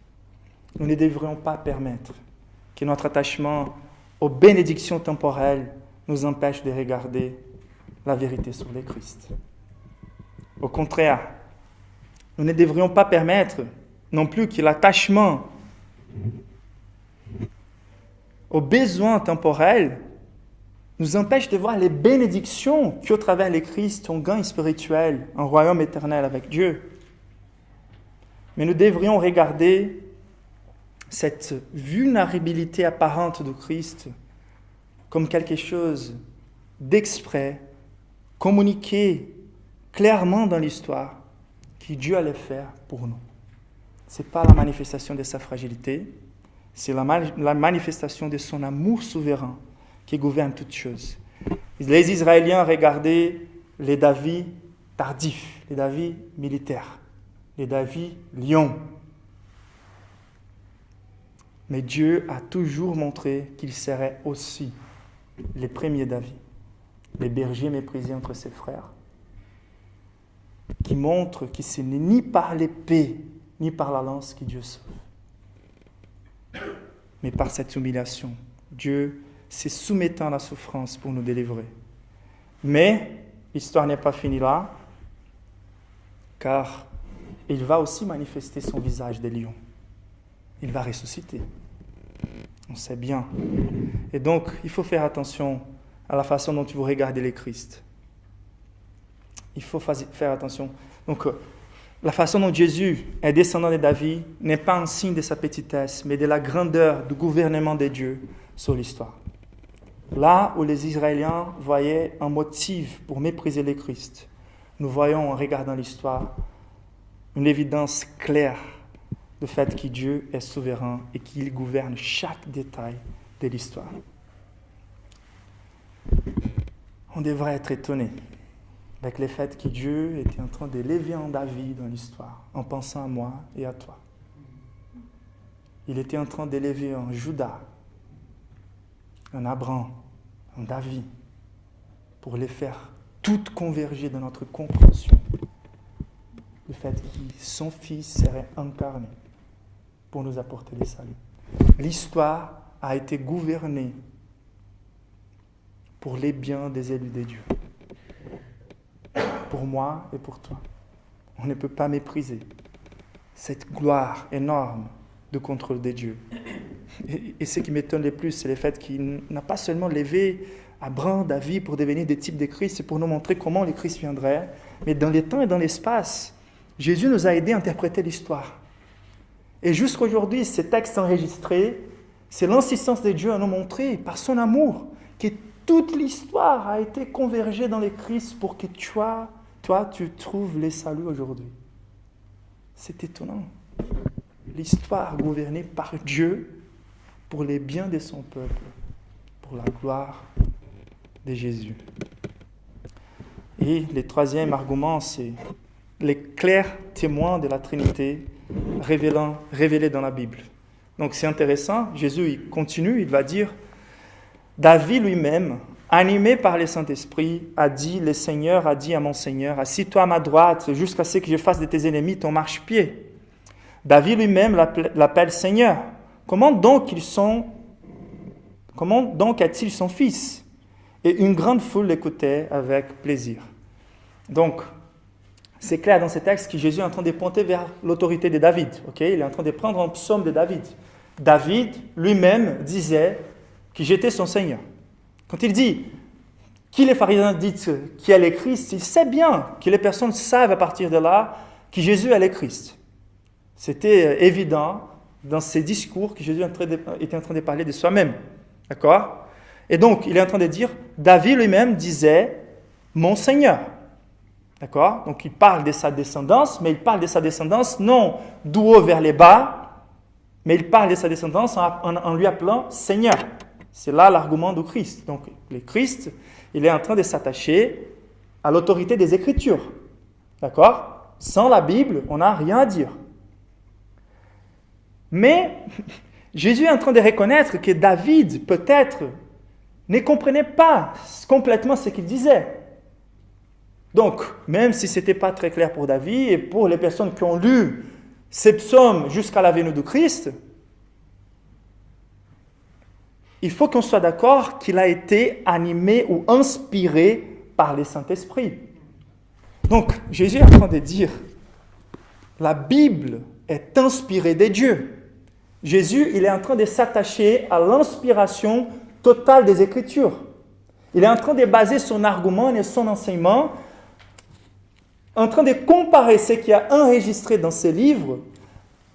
Nous ne devrions pas permettre que notre attachement aux bénédictions temporelles nous empêche de regarder la vérité sur le Christ. Au contraire, nous ne devrions pas permettre non plus que l'attachement aux besoins temporels nous empêche de voir les bénédictions qu'au travers le Christ, on gagne spirituel, un royaume éternel avec Dieu. Mais nous devrions regarder cette vulnérabilité apparente de Christ comme quelque chose d'exprès, communiqué clairement dans l'histoire, que Dieu allait faire pour nous. Ce n'est pas la manifestation de sa fragilité, c'est la manifestation de son amour souverain qui gouverne toutes choses. Les Israéliens regardaient les David tardifs, les David militaires, les David lions. Mais Dieu a toujours montré qu'il serait aussi les premiers David, les bergers méprisés entre ses frères, qui montrent que ce n'est ni par l'épée, ni par la lance que Dieu sauve, mais par cette humiliation. Dieu se soumettant à la souffrance pour nous délivrer. Mais l'histoire n'est pas finie là, car il va aussi manifester son visage de lion. Il va ressusciter. On sait bien. Et donc, il faut faire attention à la façon dont vous regardez le Christ. Il faut faire attention. Donc, la façon dont Jésus est descendant de David n'est pas un signe de sa petitesse, mais de la grandeur du gouvernement de Dieu sur l'histoire. Là où les Israéliens voyaient un motif pour mépriser le Christ, nous voyons en regardant l'histoire une évidence claire du fait que Dieu est souverain et qu'il gouverne chaque détail de l'histoire. On devrait être étonné avec le fait que Dieu était en train d'élever un David dans l'histoire, en pensant à moi et à toi. Il était en train d'élever un Judas, un Abraham, un David, pour les faire toutes converger dans notre compréhension. Le fait que son Fils serait incarné pour nous apporter le salut. L'histoire a été gouvernée pour les biens des élus de Dieu. Pour moi et pour toi. On ne peut pas mépriser cette gloire énorme de contrôle de Dieu. Et ce qui m'étonne le plus, c'est le fait qu'il n'a pas seulement levé Abraham, David pour devenir des types de Christ, c'est pour nous montrer comment le Christ viendrait, mais dans les temps et dans l'espace, Jésus nous a aidés à interpréter l'histoire. Et jusqu'à aujourd'hui, ces textes enregistrés, c'est l'insistance de Dieu à nous montrer, par son amour, que toute l'histoire a été convergée dans le Christ pour que toi, tu trouves le salut aujourd'hui. C'est étonnant. L'histoire gouvernée par Dieu pour les biens de son peuple, pour la gloire de Jésus. Et le troisième argument, c'est les clairs témoins de la Trinité révélés dans la Bible. Donc c'est intéressant, Jésus il continue, il va dire, David lui-même, animé par le Saint-Esprit, a dit, le Seigneur a dit à mon Seigneur, assis-toi à ma droite jusqu'à ce que je fasse de tes ennemis ton marchepied. David lui-même l'appelle Seigneur. Comment donc a-t-il son fils? Et une grande foule l'écoutait avec plaisir. Donc, c'est clair dans ces textes que Jésus est en train de pointer vers l'autorité de David. Okay? Il est en train de prendre un psaume de David. David lui-même disait que j'étais son Seigneur. Quand il dit qui les pharisiens disent qui est le Christ, il sait bien que les personnes savent à partir de là que Jésus est le Christ. C'était évident dans ses discours que Jésus était en train de parler de soi-même. D'accord? Et donc, il est en train de dire, David lui-même disait « Mon Seigneur ». D'accord? Donc, il parle de sa descendance, mais il parle de sa descendance non du haut vers les bas, mais il parle de sa descendance en lui appelant « Seigneur ». C'est là l'argument du Christ. Donc, le Christ, il est en train de s'attacher à l'autorité des Écritures. D'accord? Sans la Bible, on n'a rien à dire. Mais Jésus est en train de reconnaître que David, peut-être, ne comprenait pas complètement ce qu'il disait. Donc, même si ce n'était pas très clair pour David et pour les personnes qui ont lu ces psaumes jusqu'à la venue du Christ, il faut qu'on soit d'accord qu'il a été animé ou inspiré par le Saint-Esprit. Donc, Jésus est en train de dire, la Bible est inspirée de Dieu. Jésus, il est en train de s'attacher à l'inspiration totale des Écritures. Il est en train de baser son argument et son enseignement, en train de comparer ce qu'il y a enregistré dans ces livres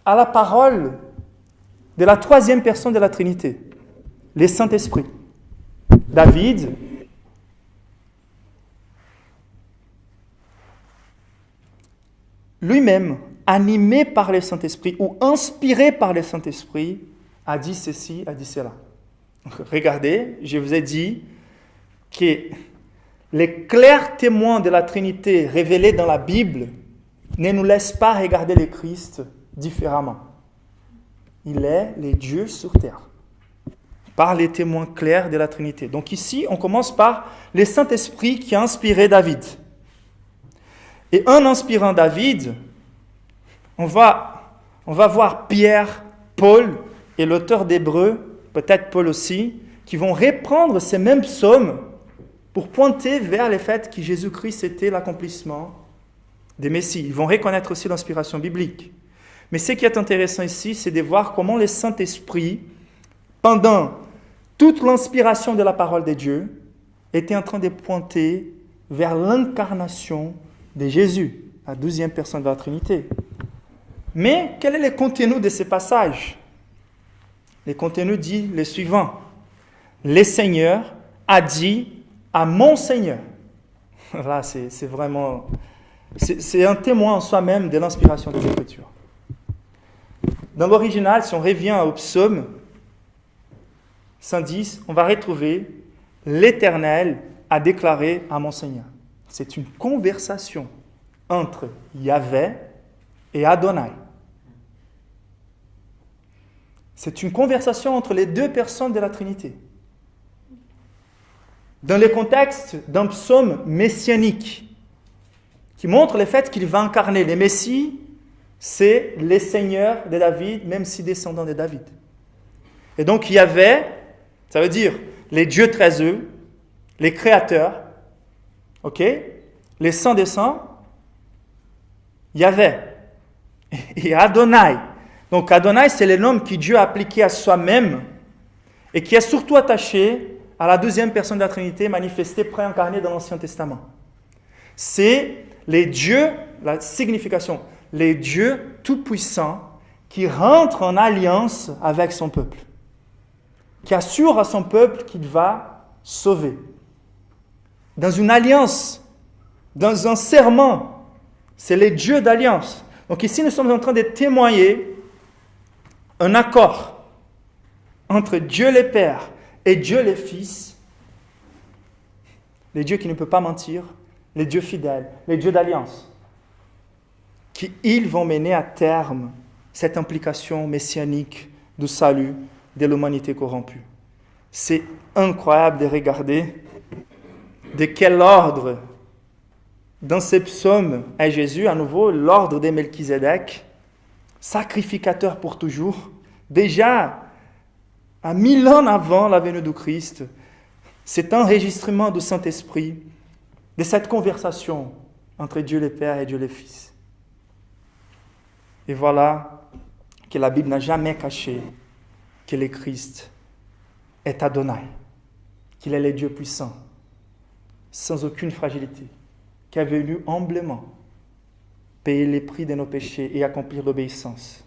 à la parole de la troisième personne de la Trinité, le Saint-Esprit. David, lui-même, animé par le Saint-Esprit ou inspiré par le Saint-Esprit, a dit ceci, a dit cela. Donc, regardez, je vous ai dit que les clairs témoins de la Trinité révélés dans la Bible ne nous laissent pas regarder le Christ différemment. Il est le Dieu sur terre, par les témoins clairs de la Trinité. Donc ici, on commence par le Saint-Esprit qui a inspiré David. Et en inspirant David, on va voir Pierre, Paul et l'auteur d'Hébreux, peut-être Paul aussi, qui vont reprendre ces mêmes psaumes pour pointer vers le fait que Jésus-Christ était l'accomplissement des Messies. Ils vont reconnaître aussi l'inspiration biblique. Mais ce qui est intéressant ici, c'est de voir comment le Saint-Esprit, pendant toute l'inspiration de la parole de Dieu, était en train de pointer vers l'incarnation de Jésus, la 12e personne de la Trinité. Mais quel est le contenu de ces passages? Le contenu dit le suivant. Le Seigneur a dit à mon Seigneur. Là, c'est vraiment... C'est un témoin en soi-même de l'inspiration des Écritures. Dans l'original, si on revient au psaume 110, on va retrouver « L'Éternel a déclaré à mon Seigneur ». C'est une conversation entre Yahvé et Adonai. C'est une conversation entre les deux personnes de la Trinité. Dans le contexte d'un psaume messianique, qui montre le fait qu'il va incarner les Messies, c'est les seigneurs de David, même si descendants de David. Et donc Yahvé, ça veut dire les dieux très eux, les créateurs, ok, les saints des saints, Yahvé et Adonai. Donc Adonai, c'est le nom que Dieu a appliqué à soi-même et qui est surtout attaché à la deuxième personne de la Trinité manifestée, préincarnée dans l'Ancien Testament. C'est les dieux, la signification, les dieux tout-puissants qui rentrent en alliance avec son peuple, qui assurent à son peuple qu'il va sauver. Dans une alliance, dans un serment, c'est les dieux d'alliance. Donc ici, nous sommes en train de témoigner un accord entre Dieu le Père et Dieu le Fils, les dieux qui ne peuvent pas mentir, les dieux fidèles, les dieux d'alliance, qui, ils vont mener à terme cette implication messianique du salut de l'humanité corrompue. C'est incroyable de regarder de quel ordre, dans ces psaumes, est Jésus, à nouveau, l'ordre de Melchizedek, sacrificateur pour toujours, déjà à 1000 ans avant la venue du Christ, cet enregistrement du Saint-Esprit, de cette conversation entre Dieu le Père et Dieu le Fils. Et voilà que la Bible n'a jamais caché que le Christ est Adonai, qu'il est le Dieu puissant, sans aucune fragilité, qui est venu humblement payer les prix de nos péchés et accomplir l'obéissance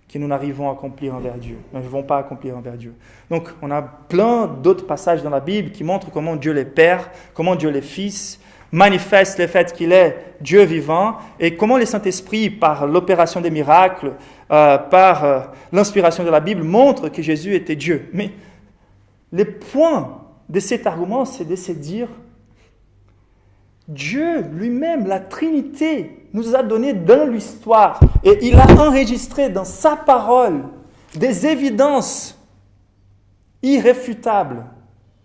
que nous n'arrivons à accomplir envers Dieu. Nous n'arrivons pas à accomplir envers Dieu. Donc, on a plein d'autres passages dans la Bible qui montrent comment Dieu le Père, comment Dieu le Fils manifeste le fait qu'il est Dieu vivant et comment le Saint-Esprit, par l'opération des miracles, par l'inspiration de la Bible, montre que Jésus était Dieu. Mais le point de cet argument, c'est de se dire Dieu lui-même, la Trinité, nous a donné dans l'histoire et il a enregistré dans sa parole des évidences irréfutables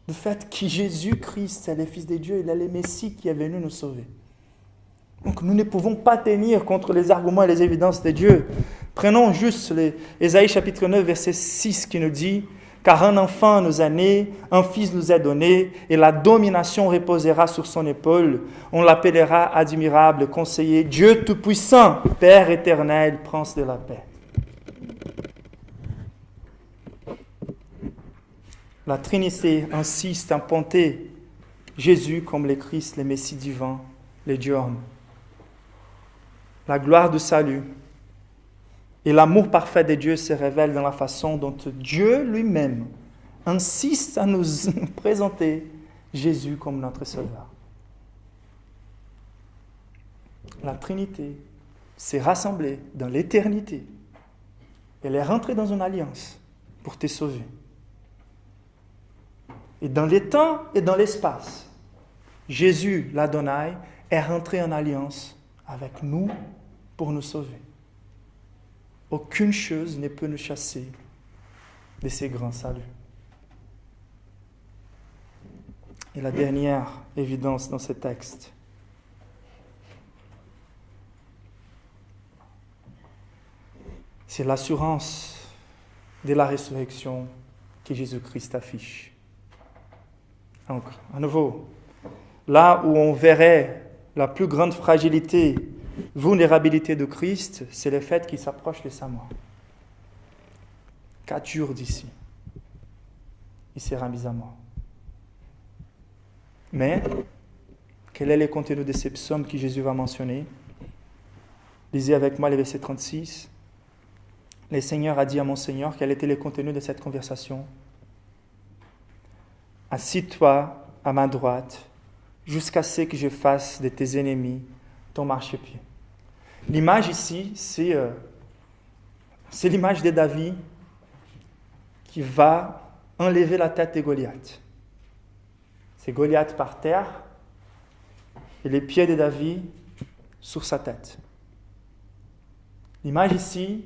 du fait que Jésus-Christ est le Fils de Dieu, il est le Messie qui est venu nous sauver. Donc nous ne pouvons pas tenir contre les arguments et les évidences de Dieu. Prenons juste Ésaïe chapitre 9, verset 6 qui nous dit « Car un enfant nous est né, un fils nous est donné, et la domination reposera sur son épaule. On l'appellera admirable, conseiller, Dieu tout-puissant, Père éternel, prince de la paix. La Trinité insiste à pointer Jésus comme le Christ, le Messie divin, le Dieu homme. La gloire du salut et l'amour parfait de Dieu se révèlent dans la façon dont Dieu lui-même insiste à nous présenter Jésus comme notre Sauveur. La Trinité s'est rassemblée dans l'éternité. Elle est rentrée dans une alliance pour te sauver. Et dans les temps et dans l'espace, Jésus, l'Adonai, est rentré en alliance avec nous pour nous sauver. Aucune chose ne peut nous chasser de ces grands saluts. Et la dernière évidence dans ce texte, c'est l'assurance de la résurrection que Jésus-Christ affiche. Donc, à nouveau, là où on verrait la plus grande fragilité, vulnérabilité de Christ, c'est le fait qu'il s'approche de sa mort. 4 jours d'ici, il sera mis à mort. Mais, quel est le contenu de ces psaumes que Jésus va mentionner? Lisez avec moi le verset 36. Le Seigneur a dit à mon Seigneur quel était le contenu de cette conversation. Assis-toi à ma droite, jusqu'à ce que je fasse de tes ennemis ton marchepied. L'image ici, c'est l'image de David qui va enlever la tête de Goliath. C'est Goliath par terre et les pieds de David sur sa tête. L'image ici,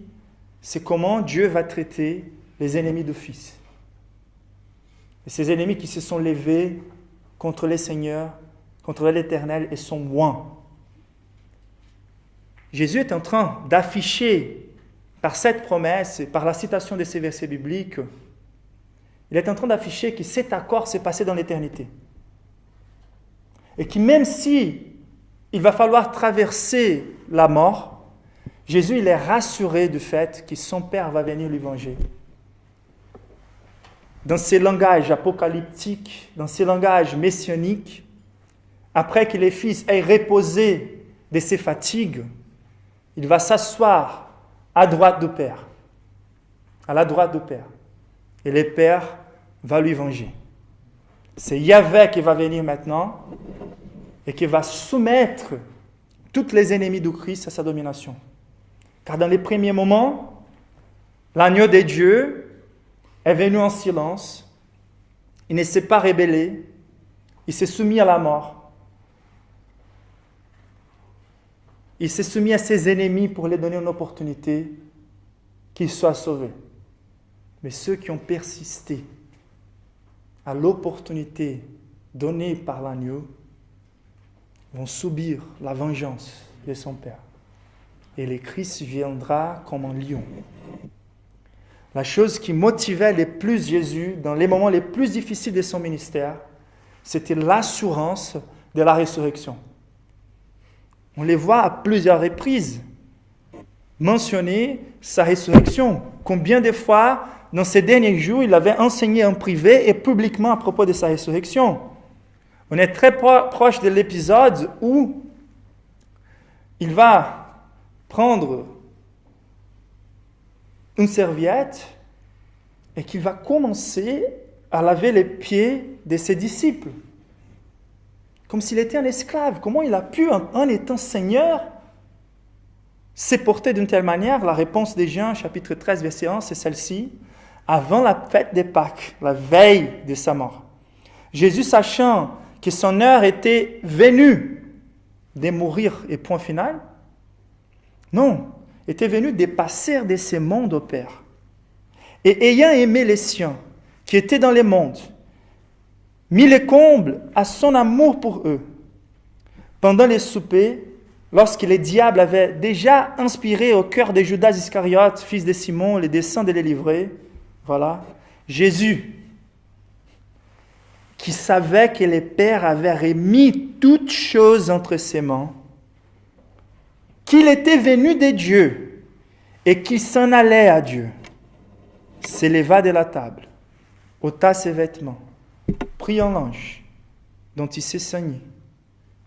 c'est comment Dieu va traiter les ennemis du Fils. Et ces ennemis qui se sont levés contre les seigneurs, contre l'Éternel et son oint. Jésus est en train d'afficher, par cette promesse, par la citation de ces versets bibliques, il est en train d'afficher que cet accord s'est passé dans l'éternité. Et que même si il va falloir traverser la mort, Jésus il est rassuré du fait que son Père va venir lui venger. Dans ces langages apocalyptiques, dans ces langages messianiques, après que les fils aient reposé de ses fatigues, il va s'asseoir à droite du Père, à la droite du Père. Et le Père va lui venger. C'est Yahvé qui va venir maintenant et qui va soumettre tous les ennemis du Christ à sa domination. Car dans les premiers moments, l'agneau de Dieu est venu en silence, il ne s'est pas rébellé, il s'est soumis à la mort. Il s'est soumis à ses ennemis pour leur donner une opportunité qu'ils soient sauvés. Mais ceux qui ont persisté à l'opportunité donnée par l'agneau vont subir la vengeance de son Père. Et le Christ viendra comme un lion. La chose qui motivait le plus Jésus dans les moments les plus difficiles de son ministère, c'était l'assurance de la résurrection. On les voit à plusieurs reprises mentionner sa résurrection. Combien de fois, dans ces derniers jours, il avait enseigné en privé et publiquement à propos de sa résurrection. On est très proche de l'épisode où il va prendre une serviette et qu'il va commencer à laver les pieds de ses disciples. Comme s'il était un esclave. Comment il a pu, en étant Seigneur, se porter d'une telle manière? La réponse de Jean, chapitre 13, verset 1, c'est celle-ci. Avant la fête des Pâques, la veille de sa mort, Jésus, sachant que son heure était venue de mourir et point final, non, était venu de passer de ce monde au Père. Et ayant aimé les siens qui étaient dans les mondes, mit les combles à son amour pour eux. Pendant les soupers, lorsque le diable avait déjà inspiré au cœur de Judas Iscariote, fils de Simon, le dessein de les livrer, voilà, Jésus, qui savait que le Père avait remis toutes choses entre ses mains, qu'il était venu de Dieu et qu'il s'en allait à Dieu, s'éleva de la table, ôta ses vêtements, prit un linge dont il s'est saigné,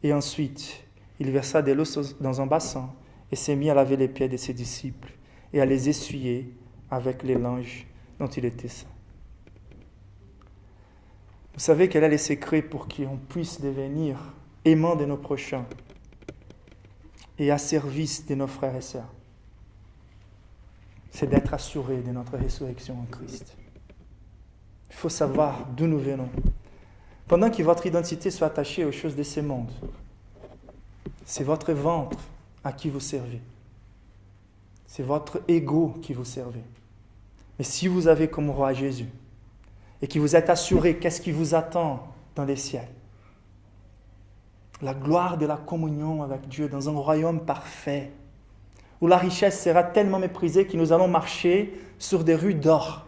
et ensuite il versa de l'eau dans un bassin et s'est mis à laver les pieds de ses disciples et à les essuyer avec les linges dont il était saint. Vous savez quel est le secret pour qu'on puisse devenir aimant de nos prochains et à service de nos frères et sœurs? C'est d'être assuré de notre résurrection en Christ. Il faut savoir d'où nous venons. Pendant que votre identité soit attachée aux choses de ce monde, c'est votre ventre à qui vous servez. C'est votre ego qui vous servez. Mais si vous avez comme roi Jésus, et que vous êtes assuré qu'est-ce qui vous attend dans les ciels, la gloire de la communion avec Dieu dans un royaume parfait, où la richesse sera tellement méprisée que nous allons marcher sur des rues d'or.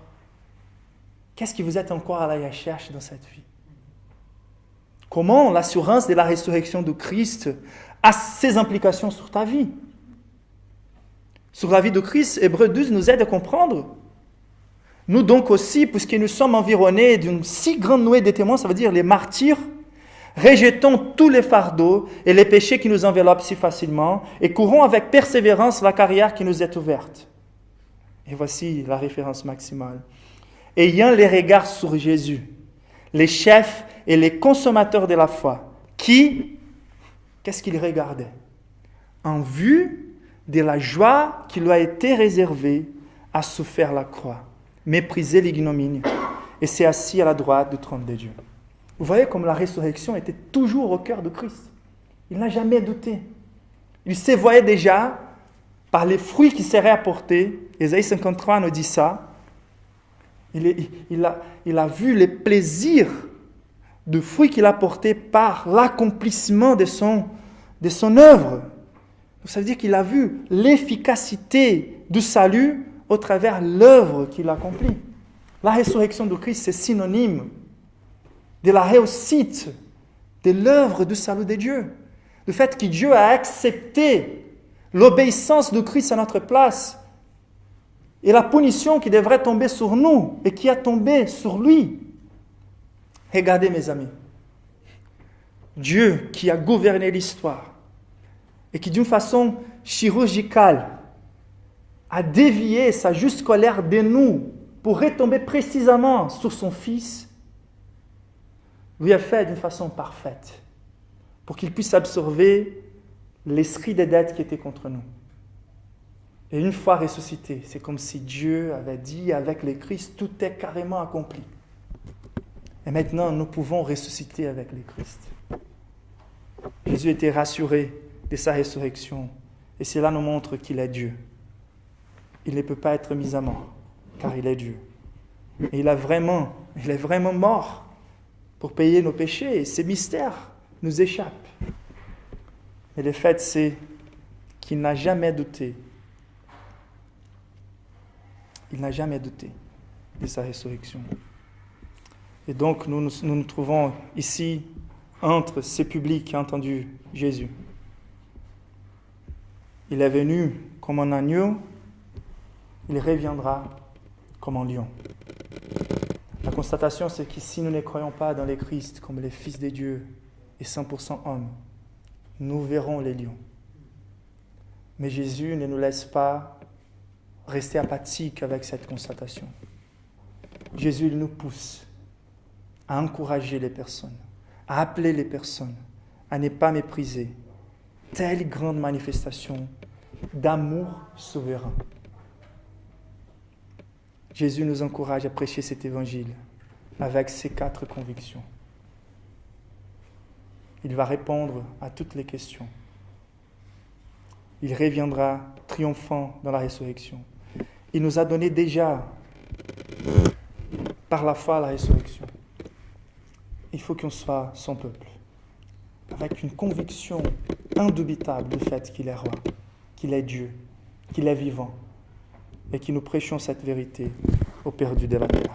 Qu'est-ce que vous êtes encore à la recherche dans cette vie? Comment l'assurance de la résurrection de Christ a ses implications sur ta vie? Sur la vie de Christ, Hébreux 12 nous aide à comprendre. Nous donc aussi, puisque nous sommes environnés d'une si grande nuée de témoins, ça veut dire les martyrs, rejetons tous les fardeaux et les péchés qui nous enveloppent si facilement et courons avec persévérance la carrière qui nous est ouverte. Et voici la référence maximale. Ayant les regards sur Jésus, les chefs et les consommateurs de la foi, qu'est-ce qu'ils regardaient? En vue de la joie qui lui a été réservée, a souffert la croix, méprisé l'ignominie et s'est assis à la droite du trône de Dieu. Vous voyez comme la résurrection était toujours au cœur de Christ. Il n'a jamais douté. Il se voyait déjà par les fruits qui seraient apportés. Ésaïe 53 nous dit ça. Il a vu les plaisirs de fruits qu'il a portés par l'accomplissement de son œuvre. Ça veut dire qu'il a vu l'efficacité du salut au travers de l'œuvre qu'il accomplit. La résurrection de Christ, c'est synonyme de la réussite de l'œuvre du salut de Dieu. Le fait que Dieu a accepté l'obéissance de Christ à notre place et la punition qui devrait tomber sur nous et qui a tombé sur lui. Regardez mes amis, Dieu qui a gouverné l'histoire et qui d'une façon chirurgicale a dévié sa juste colère de nous pour retomber précisément sur son Fils, lui a fait d'une façon parfaite pour qu'il puisse absorber l'esprit des dettes qui étaient contre nous. Et une fois ressuscité, c'est comme si Dieu avait dit avec le Christ, tout est carrément accompli. Et maintenant, nous pouvons ressusciter avec le Christ. Jésus était rassuré de sa résurrection et cela nous montre qu'il est Dieu. Il ne peut pas être mis à mort car il est Dieu. Et il est vraiment mort pour payer nos péchés. Et ces mystères nous échappent. Mais le fait, c'est qu'il n'a jamais douté. Il n'a jamais douté de sa résurrection. Et donc, nous nous trouvons ici entre ces publics qui ont entendu Jésus. Il est venu comme un agneau, il reviendra comme un lion. La constatation, c'est que si nous ne croyons pas dans le Christ comme le Fils de Dieu et 100% homme, nous verrons les lions. Mais Jésus ne nous laisse pas rester apathiques avec cette constatation. Jésus il nous pousse à encourager les personnes, à appeler les personnes, à ne pas mépriser telle grande manifestation d'amour souverain. Jésus nous encourage à prêcher cet évangile avec ces 4 convictions. Il va répondre à toutes les questions. Il reviendra triomphant dans la résurrection. Il nous a donné déjà, par la foi, la résurrection. Il faut qu'on soit son peuple, avec une conviction indubitable du fait qu'il est roi, qu'il est Dieu, qu'il est vivant, et que nous prêchons cette vérité aux perdus de la terre.